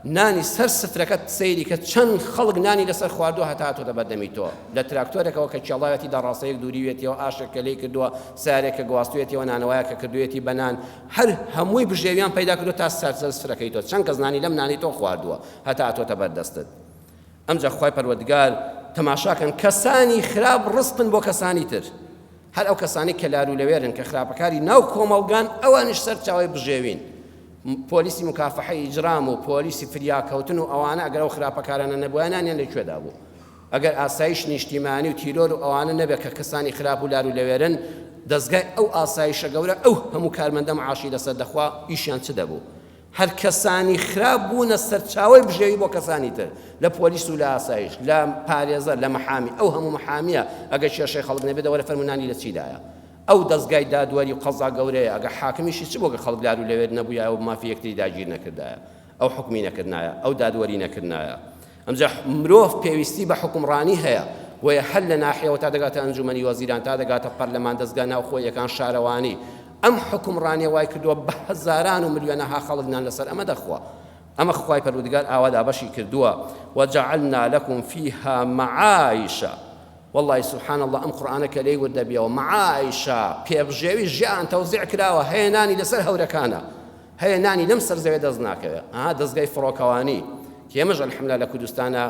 نانی سەر سترەکەت سەیری کە چەند خەڵک نانی لەسەر خواردووە هەتا هاتووەتە بەردەمی تۆ لە تراکتۆرێکەوە کە چێڵاوێتی داڕاستەیەک دووریوێتەوە ئاشێک کە لێی کردووە سارێک کە گواستوێتەوە نانەوەیە کە کردوێتی بەنان هەر هەمووی بژێویان پیدا کردو تا سەر سفرەکەی تۆ چەند کەس نانی لەم نانی تۆ خواردووە هەتا هاتووەتە بەردەستت ئەمجا خوای پەروەردگار تەماشاکەن کەسانی خراپ ڕستن بۆ کەسانی تر هەر ئەو کەسانی کە لار و لەوێرن کە خراپەکاری ناو کۆمەڵگان ئەوانش سەر چاوی بژێوین پۆلیسی مکافحەی ئیجرام و پۆلیسی فریاکەوتن و ئەوانە ئەگەر ئەو خراپەکارانە نەبووانیان لەکوێدا بوو ئەگەر ئاسایش نیشتیمانی و تیرۆر و ئەوانە نەبێت کە کەسانی خراپ و لار و لەوێرن دەستگای ئەو ئاسایشە گەورە ئەو هەموو کارمەندە معاشی لەسەر دەخوا ئیشیان چ دەبوو هەر کەسانی خراپ بوونە سەرچاوی بژێوی بۆ کەسانی تر لە پۆلیس و لە ئاسایش لە پارێزەر لە مەحامی ئەو هەموو مەحامیە ئەگەر کێشەی خەڵک نەبێت وەرە فەرمونانی لە چیدایە ئەو دەستگای دادوەری و قەزا گەورەیە ئەگە حاکمیشی چ بۆ کە خەڵک لار و لەوێر نەبوویە و مافی یەکتری داگیر نەکردایە ئەو حکمی نەکردایە ئەو دادوەری نەکردایە ئەمجا مرۆڤ پێویستی بە حکمڕانی هەیە وەیە هەر لە ناحیەوە تا دەگاتە ئەنجومەنی وەزیران تا دەگاتە پەرلەمان دەستگا ناوخۆیەکان شارەوانی ئەم حکمڕانیە وای کردووە بە هەزاران و ملیۆنەها خەڵکنان لەسەر ئەمە دەخوا ئەمە خوای پەروەردگار ئاوا بەشی کردووە وجعلنا لكم فيها معايشة والله سبحان الله ئەم قورئانە کە لێی وردەبیەوە معايشە پێبژێوی ژیان تەوزیع کراوە هەیە نانی لەسەر هەورەکانە هەیە نانی لەم سەر زەوێ دەست ناکەوێت دەستگای فڕۆکەوانی کە ئێمەش الحەمدولillah لە کوردستانە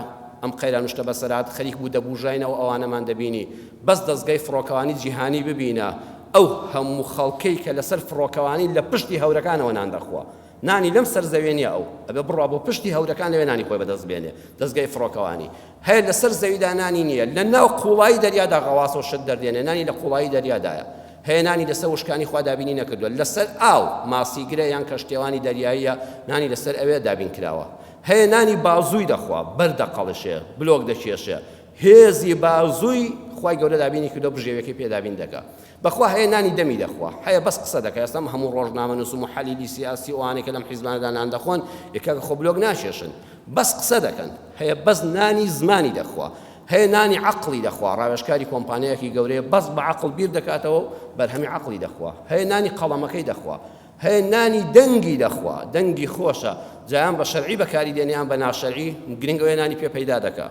ئەم قەیران شتە بەسەرات خەریک بوو دەبوژاینەوە ئەوانەمان دەبینی بەس دەستگای فڕۆکەوانی جیهانی ببینە ئەو هەموو خەڵکەی کە لەسەر فڕۆکەوانی لە پشتی هەورەکانەوە نان دەخوا نانی لەم سەر زەوێ نیە ئەو ئەبێ بڕوا بۆ پشتی هەورەکان لەوێ نانی خۆی بەدەست بێنێ دەستگای فڕۆکەوانی هەیە لەسەر زەویدا نانی نییە لە ناو قوڵایی دەریادا غەواس و شت دەردێنێ نانی لە قوڵایی دەریادایە هەیە نانی لەسەر وشکانی خوا دابینی نەکردووە لەسەر ئاو ماسیگرە یان کەشتێوانی دەریاییە نانی لەسەر ئەوێ دابین کراوە هەیە نانی بازووی دەخوا بەردەقەڵشێ بلۆک دەکێشێ هێزی بازووی خوای گەورە دابینی کردو بژێوەکەی پێدابین دەکا بەخوا هەیە نانی دەمی دەخوا هەیە بەس قسە دەکە ئێستام هەموو ڕۆژنامەنووس و محەلیلی سیاسی ئەوانەی کە لەم حیزبانەدا نان دەخۆن یەکێک خۆ بلۆگ ناشێشن بەس قسە دەکەن هەیە بەس نانی زمانی دەخوا هەیە نانی عەقڵی دەخوا ڕاوێژکاری کۆمپانیایەکی گەورەیە بەس بە عەقڵ بیر دەکاتەوە و بەرهەمی عەقڵی دەخوا هەیە نانی قەڵەمەکەی دەخوا هەیە نانی دەنگی دەخوا دەنگی خۆشە جایان بە شەرعی بەکاری دێنیان بە ناشەرعی گرنگەوەی نانی پێ پەیدا دەکا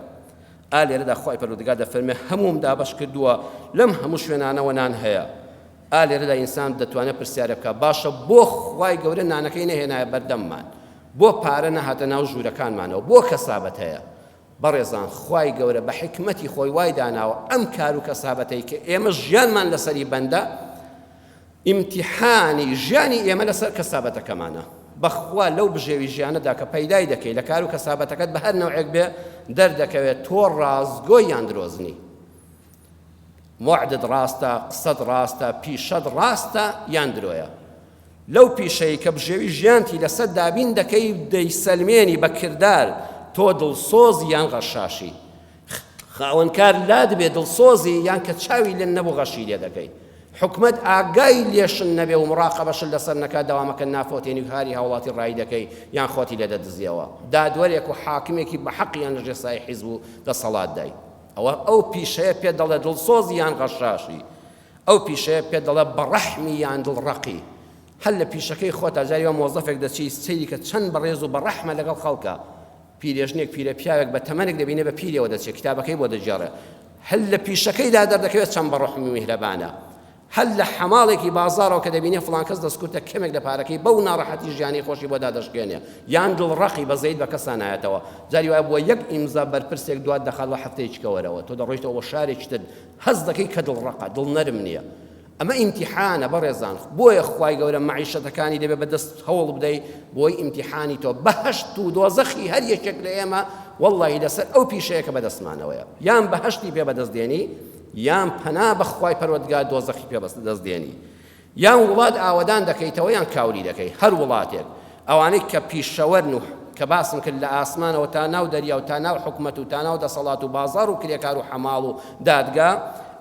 ئالێرەدا خوای پەروەردگار دەفەرمێ هەمووم دابەش کردووە لەم هەموو شوێنانەوە نان هەیە ئالێرەدا ئینسان دەتوانێت پرسیارە بکە باشە بۆ خوای گەورە نانەکەی نەهێنایە بەردەممان بۆ پارە نەهاتە ناو ژوورەکانمانەوە بۆ کەسابەت هەیە بەڕێزان خوای گەورە بە حکمەتی خۆی وای داناوە ئەم کار و کەسابەتەی کە ئێمە ژیانمان لەسەری بەندە ئیمتیحانی ژیانی ئێمە لەسەر کەسابەتەکەمانە بەخوا لەو بژێوی ژیانەدا کە پەیدای دەکەی لە کار و کەسابەتەکەت بە هەر نەوعێک بێ دەردەکەوێت تۆ ڕازگۆی یان درۆزنی وعدت ڕاستە قسەت ڕاستە پیشەت ڕاستە یان درۆیە لەو پیشەی کە بژێوی ژیانتی لەسەر دابین دەکەی دەیسەلمێنی بە کردار تۆ دڵسۆزی یان غەشاشی خاوەنکار لاد بێ دڵسۆزی یان کە چاوی لێ نەبوو غەشی لێ دەکەی حکومت ئاگای لێشن نەبێ و مڕاقەبەشن لەسەر نەکا دەوامەکە نافۆتێنی و هاری هاوڵاتی ڕای دەکەی یان خۆتی لێ دەدزیەوە دادوەرێک و حاکمێکی بە حەقیان لەژێ سای حیزب و دەسەڵات دای ئەو پیشەیە پێ دەڵێ دڵسۆزی یان غەشاشی ئەو پیشەیە پێ دەڵێ بەڕەحمی یان دڵڕەقی هەر لە پیشەکەی خۆتا جاریوە مۆزەفێک دەچی سەیری کە چەند بەڕێز و بەڕەحمە لەگەڵ خەڵکە پیرێژنێک پیرە پیاوێک بە تەمەنێک دەبینێ بە پیرەوە دەچێت کتابەکەی بۆ دەجێڕێ هەر لە پیشەکەیدا دەردەکەوێت چەند بەڕەحمی میهرەبانە هەر لە حەماڵێکی بازارەوە کە دەبینێ فڵان کەس دەستکوتە کەمێک لە پارەکەی بەو ناڕەحەتی ژیانی خۆشی بۆ دادەشکێنێ یان دڵڕەقی بە زەید بە کەسان نایەتەوە جاری وایە بۆ یەک ئیمزا بەرپرسێک دوات دەخات وە هەفتەیەکی وەرەوە تۆ دەڕۆیتەوە بۆ شارێکی تر هەز دەکەی کە دڵڕەقە دڵ نەرم نییە ئەمە ئیمتیحانە بەڕێزان بۆیە خوای گەورە مەعیشەتەکانی دەبێ بەدەست هەوڵ بدەی بۆی ئیمتیحانی تۆ بەهەشت و دۆزەخی هەر یەکێک لە ئێمە وەڵڵاهی لەسەر ئەو پیشەیە کە بەدەستمانەوەیە یان بەهەشتی پێ بەدەستدێنی یان پەنا بە خوای پەروەردگار دۆزەخی پێ بەدەستدێنی یان وڵات ئاوەدان دەکەیتەوە یان کاوری دەکەی هەر وڵاتێک ئەوانەی کە پیشەوەرن و کە باسم کرد لە ئاسمانەوە تا ناو دەریا و تا ناو حکومەت و تا ناو دەسەڵات و بازار و کرێکار و حەماڵ و دادگا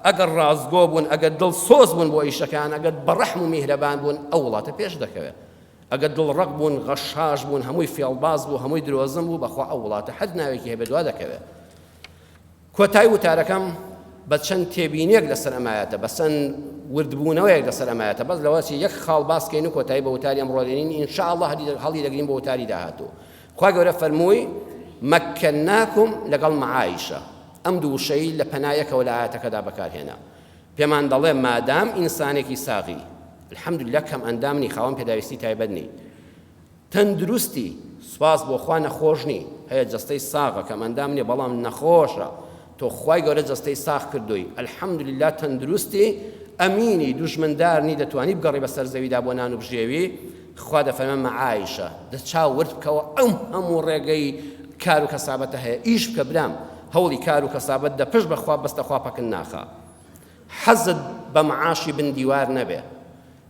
ئەگەر ڕازگۆ بوون ئەگەر دڵسۆز بوون بۆ ئیشەکان ئەگەر بەڕەحم و میهرەبان بوون ئەو وڵاتە پێش دەکەوێت ئەگەر دڵڕەق بوون غەشاش بوون هەمووی فێڵباز بوو هەمووی درۆزم بوو بەخوا ئەو وڵاتە هەر ناوێکی هەبێت دوا دەکەوێت کۆتایی وتارەکەم بە چەند تێبینیەک لەسەر ئەمایەتە بە چەند وردبوونەوەیەک لەسەر ئەمایەتە بەس لەوەسی یەک خاڵ باس کەین و کۆتایی بە وتاری ئەمڕۆ دێنین ئینشاءالله هەڵی دەگرین بە وتاری داهاتوو خوا گەورە فەرمووی مەکەناکم لەگەڵ مەعایشە ئەم دوو شەی لە پەنایەکەوە لە ئاەتەکەدا بەکارهێنا پێمان دەڵێ مادام ئینسانێکی ساغی الحەمدولله کەم ئەندامنی خاوەن پێداویستی تایبەت نی تەندروستی سواس بۆ خوا نەخۆشنی هەیە جەستەی ساغە کەم ئەندام نیە بەڵام نەخۆشە تۆ خوای گەورە جەستەی ساغ کردووی الحەمدولله تەندروستی ئەمینی دوژمندارنی دەتوانی بگەڕی بەسەر زەویدا بۆ نان و بژێوی خوا دەفەرمێ مەعایشە دەچاو ورد بکەوە ئەم هەموو ڕێگەی کار و کەسابەتە هەیە ئیش بکە برام هەوڵی کار و کەسابەت دە پشت بەخوا بەستە خوا پەکن ناخە حەزت بە مەعاشی بندیوار نەبێ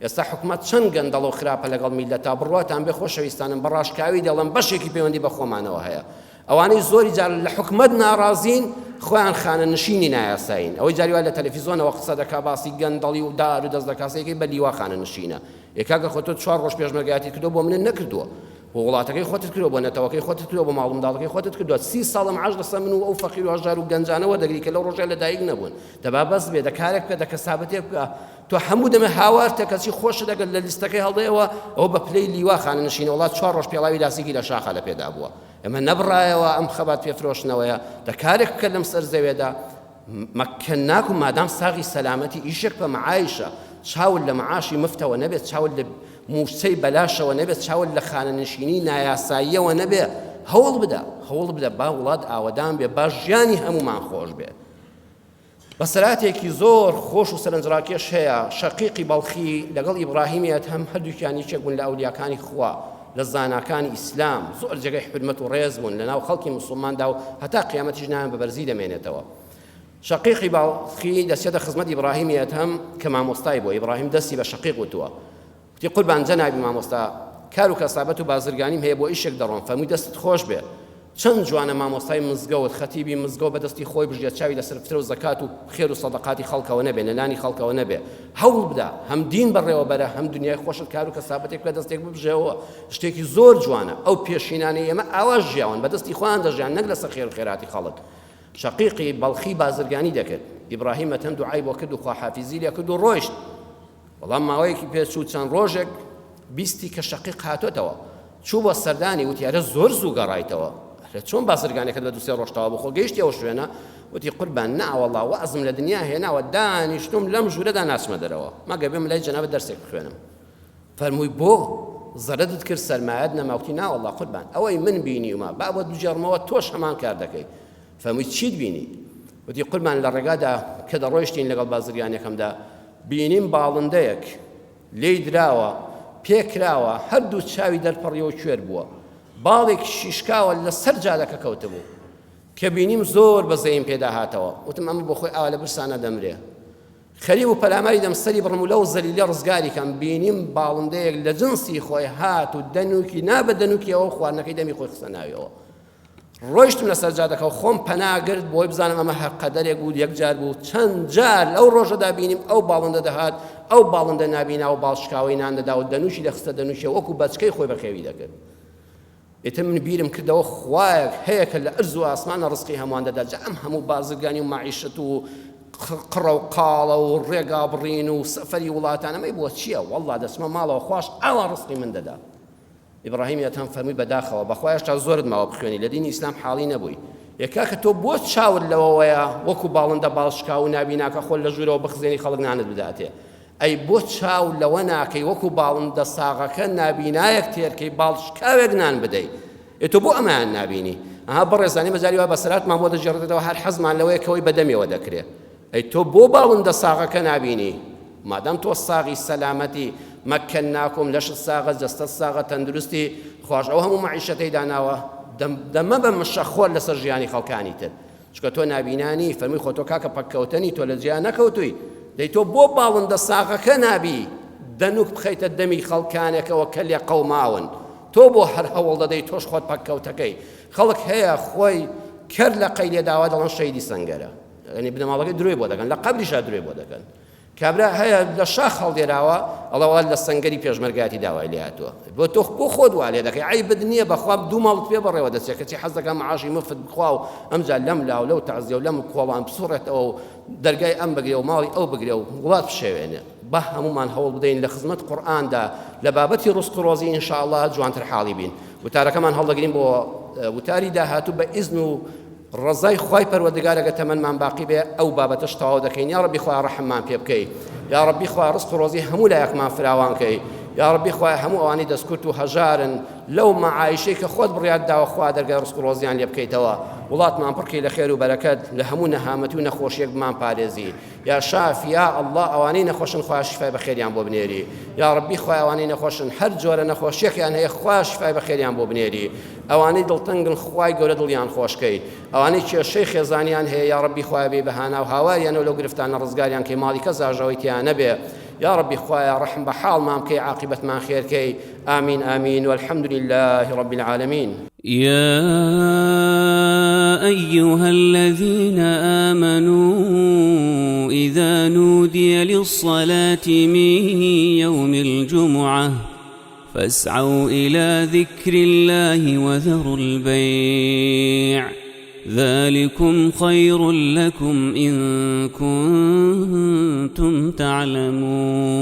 ئێستا حکومەت چەند گەندەڵ و خراپە لەگەڵ میلەتا بڕواتان بێ خۆشەویستانم بەڕاشکاوی دەڵێن بەشێکی پەیوەندی بە خۆمانەوە هەیە ئەوانەی زۆری جار لە حکومەت ناڕازین خۆیان خانە نشینی نایاساین ئەوەی جاری وا لە تەلەڤیزۆنەوە قسە دەکا باسی گەندەڵی و دار و دەست دەکاسەیەکەی بە لیوا خانە نشینە یەکاگە خۆ تۆ 4 ڕۆژ پێشمەرگایەتی کردو بۆ من نەکردووە بۆ وڵاتەکەی خۆتت کردو بۆ نەتەوەکەی خۆتت کردو بۆ ماڵ منداڵەکەی خۆتت کردووە 30 ساڵم عەش لەسەر من و ئەو فەقیر و هەژار و گەنجانەوە دەگری کە لەو ڕۆژێ لەدایک نەبوون دەبا بەس بێ دەکارێک بکە دەکەسابەتێک بکە تۆ هەموو دەمە هاوارتە کەچی خۆشە دەگەن لە لیستەکەی هەڵدەیەوە ئەو بە پلەی لیوا خانە نشینە وڵات 4 ڕۆژ پێڵاوی لاسیکی لە شاخە لە پێدا بووە ئەمە نەبڕایەوە ئەم خەبات پێفرۆشنەوەیە دەکارێک بکە لەم سەر زەوێدا مەکەناکم مادام ساغی سەلامەتی ئیشێک بە مەعایشە چاول لە مەعاشی مفتەوە نەبێت چاول لە موسەی بەلاشەوە نەبێت چاول لە خانە نشینی نایاساییەوە نەبێت هەوڵ بدە با وڵات ئاوەدان بێ با ژیانی هەمومان خۆش بێ بەسەراتێکی زۆر خۆش و سەرنجڕاکێش هەیە شەقیقی بەڵخی لەگەڵ ئیبراهیمیەت هەم هەردووکیان یەکێک بوون لە ئەولیاکانی خوا لە زاناکانی ئیسلام زۆر جێگەی حرمەت و ڕێز بوون لەناو خەڵکی موسڵماندا و هەتا قیامەتیش نایان بە بەرزی دەمێنێتەوە شەقیقی باوخی دەستێتە خزمەت ئیبراهیمیەت هەم کە مامۆستای بووە ئیبراهیم دەستی بە شەقیق وتووە وتی قوربان جەنابی مامۆستا کار و کەسابەت و بازرگانیم هەیە بۆ ئیشێک دەڕۆم فەرمووی دەستت خۆش بێ چەند جوانە مامۆستای مزگەوت خەتیبی مزگەوت بەدەستی خۆی بژێت چاوی لەسەر فترە و زەکات و خێر و سەدەقاتی خەڵکەوە نەبێ نەلانی خەڵکەوە نەبێ هەوڵ بدە هەم دین بەڕێوە بەرە هەم دنیای خۆشت کار و کەسابەتێک بە دەستێک ببژێەوە شتێکی زۆر جوانە ئەو پێشینانەی ئێمە ئاوا ژیاون بەدەستی خۆیان دەژیان نەک لەسەر خێر و خێراتی خەڵک شەقیقی بەڵخی بازرگانی دەکرد ئیبراهیم هەم دوعای بۆ کرد و خواحافیزی لێ کرد و ڕۆیشت بەڵام ماوەیەکی پێچوو چەند ڕۆژێک بیستی کە شەقیق هاتۆتەوە چوو بۆ سەردانی وتیارە زۆر زوو گەڕایتەوە چۆن بازرگانێکت بە دووسێ ڕۆژتەوە بخۆ گەیشتی ئەو شوێنە وتی قوربان ناوەڵڵا وەزم لە دنیا هێناوە دانیشتم لەم ژوورەدا ناچمە دەرەوە مەگە بێم لای جەنابەت دەرسێک بخوێنم فەرمووی بۆ زەرەتت کرد سەرمایەت نەماوتی ناوەڵڵا قوربان ئەوەی من بینیومە با بۆ دووجێڕمەوە تۆش هەمان کار دەکەی فەرمووی چیت بینی وتی قوربان لە ڕێگادا کە دەڕۆیشتین لەگەڵ بازرگانێکەمدا بینیم باڵندەیەک لێی دراوە پێکراوە هەردوو چاوی دەرپەڕیەوە کوێر بووە باڵێک شیشکاوە لەسەر جادەکە کەوتبوو کە بینیم زۆر بەزەیم پێدا هاتەوە وتم ئەمە بۆ خۆی ئاوا لە برسانە دەمرێ خەریب و پەلاماری دەم سەری بڕم و لەو زەلیلە ڕزگاری کەم بینیم باڵندەیەک لە جنسی خۆی هات و دەنووکی نابە دەنووکیەوە خواردنەکەی دەمی خۆی خستە ناویەوە ڕۆیشتم لەسەر جادەکە و خۆم پەناگرت بۆی بزانم ئەمە قەدەرێک بوو یەکجار بوو چەند جار لەو ڕۆژەدا بینیم ئەو باڵندە دەهات ئەو باڵندە نابینا و باڵشکاوی نان دەدا و دەنووشی دەخستە دەنووشە وەکو بەچکەی خۆی بەخێوی دەکرد ئێتر من بیرم کردەوە خوایەک هەیە کە لە ئەرز و ئاسمانە ڕزقی هەمووان دەدا جا ئەم هەموو بازرگانی و معیشت و قڕە و قاڵە و ڕێگا بڕین و سەفەری وڵاتان ئەمەی بۆ چییە وەڵڵا دەچمە ماڵەوە خوش ئاوا ڕزقی من دەدا ئیبراهیمیەت هەم فەرمووی بەداخەوە بەخوای هێشتا زۆرت ماوە بخوێنی لە دینی ئیسلام حاڵی نەبووی یەکا کە تۆ بۆ چاوت لەوەوەیە وەکو باڵندە باڵشکا و نابیناکە خۆل لە ژوورەوە بخزێنی خەڵک نانت بداتێ ئەی بۆ چاو لەوە ناکەی وەکو باڵندە ساغەکە نابینایەک تێرکەی باڵشکاوێک نان بدەی تۆ بۆ ئەمەیان نابینی ئەها بەڕێزانی مەجاری وا بەسەرات مامۆ دەجێڕێتەوە هەر حەزمان لەوەیە کەوەی بەدەمێوە دەکرێت ئەی تۆ بۆ باڵندە ساغەکە نابینی مادام تۆ ساغی سەلامەتی مەکەناکم لەشت ساغە جەستە ساغە تەندروستی خوش ئەو هەموو معیشەتەی داناوە دەمە بە مشەخۆر لەسەر ژیانی خەڵکانی تر چکە تۆ نابینانی فەرمووی خۆ تۆ کاکە پەککەوتنی تۆ لە جیان نەکەوتووی دەی تۆ بۆ باڵندە ساغەکە نابی دەنوک بخەیتە دەمی خەڵکانێکەوە کە لێ قەوماون تۆ بۆ هەر هەوڵ دەدەی تۆش خۆت پەککەوتەکەی خەڵک هەیە خۆی کرد لە قەیلێ داوا دەڵێن شەیدی سەنگەرە ینی بنەماڵەکەی درۆی بۆ دەکەن لە قەبریشا درۆی بۆ دەکەن کابرا هەیە لە شاخ هەڵدێراوە ئەڵەوە لە سەنگەری پێشمەرگاتی داوای لێ هاتووە بۆ تۆ بۆ خۆت وا لێ دەکەی عیبت نییە بەخوا دوو ماڵت پێ بەڕێوە دەچێت کەچی حەز دەکەم معاشی مفت بخوا و ئەمجا لەم لاو لەو تەعزیە و لەم کۆڵان بسوڕێتەوە و دەرگای ئەم بگرێ و ماڵی ئەو بگرێ و وڵات بشێوێنێ بە هەمومان هەوڵ بدەین لە خزمەت قورئاندا لە بابەتی ڕزق و ڕۆزی ئینشاءالله جوانتر حاڵی بین وتارەکەمان هەڵدەگرین بۆ وتاری داهاتوو بە ئیزن و ڕزای خوای پەروەردگارەکە تەمەنمان باقی بێ ئەو بابەتەش تەواو دەکەین. یا ڕەبی خوا ڕەحممان پێ بکەی، یا ڕەبی خوا ڕزق و ڕۆزی هەموو لایەکمان فراوان کەی، یا ڕەبی خوا هەموو ئەوانەی دەستکورت و هەژارن لەو مەعایشەی کە خۆت بڕیات داوە خوا دەرگای ڕزق و ڕۆزیان لێ بکەیتەوە. وڵاتمان پڕکەی لە خێر و بەرەکەت، لە هەموو نەهامەتی و نەخۆشیەک بمان پارێزی. یا شاف یا ئەڵڵا ئەوانەی نەخۆشن خوا شیفای بەخێریان بۆ بنێری. یا ڕەبی خوا ئەوانەی نەخۆشن هەر جۆرە نەخۆشیەکیان هەیە خوا شیفای بەخێریان بۆ بنێری. ئەوانەی دڵتەنگن خوای گەورە دڵیان خۆشکەی. ئەوانەی کێشەی خێزانیان هەیە یا ڕەبی خوای بێ بەهانا و هاواریانەوە لەو گرفتانە ڕزگاریان کەی ماڵی کەس ئاژەوەی تیان نەبێ. يا ربي خوايا رحم بحال مامكي عاقبة ما خير كي آمين آمين والحمد لله رب العالمين. يا أيها الذين آمنوا إذا نودي للصلاة من يوم الجمعة فاسعوا إلى ذكر الله وذروا البيع ذلكم خير لكم إن كنتم تعلمون.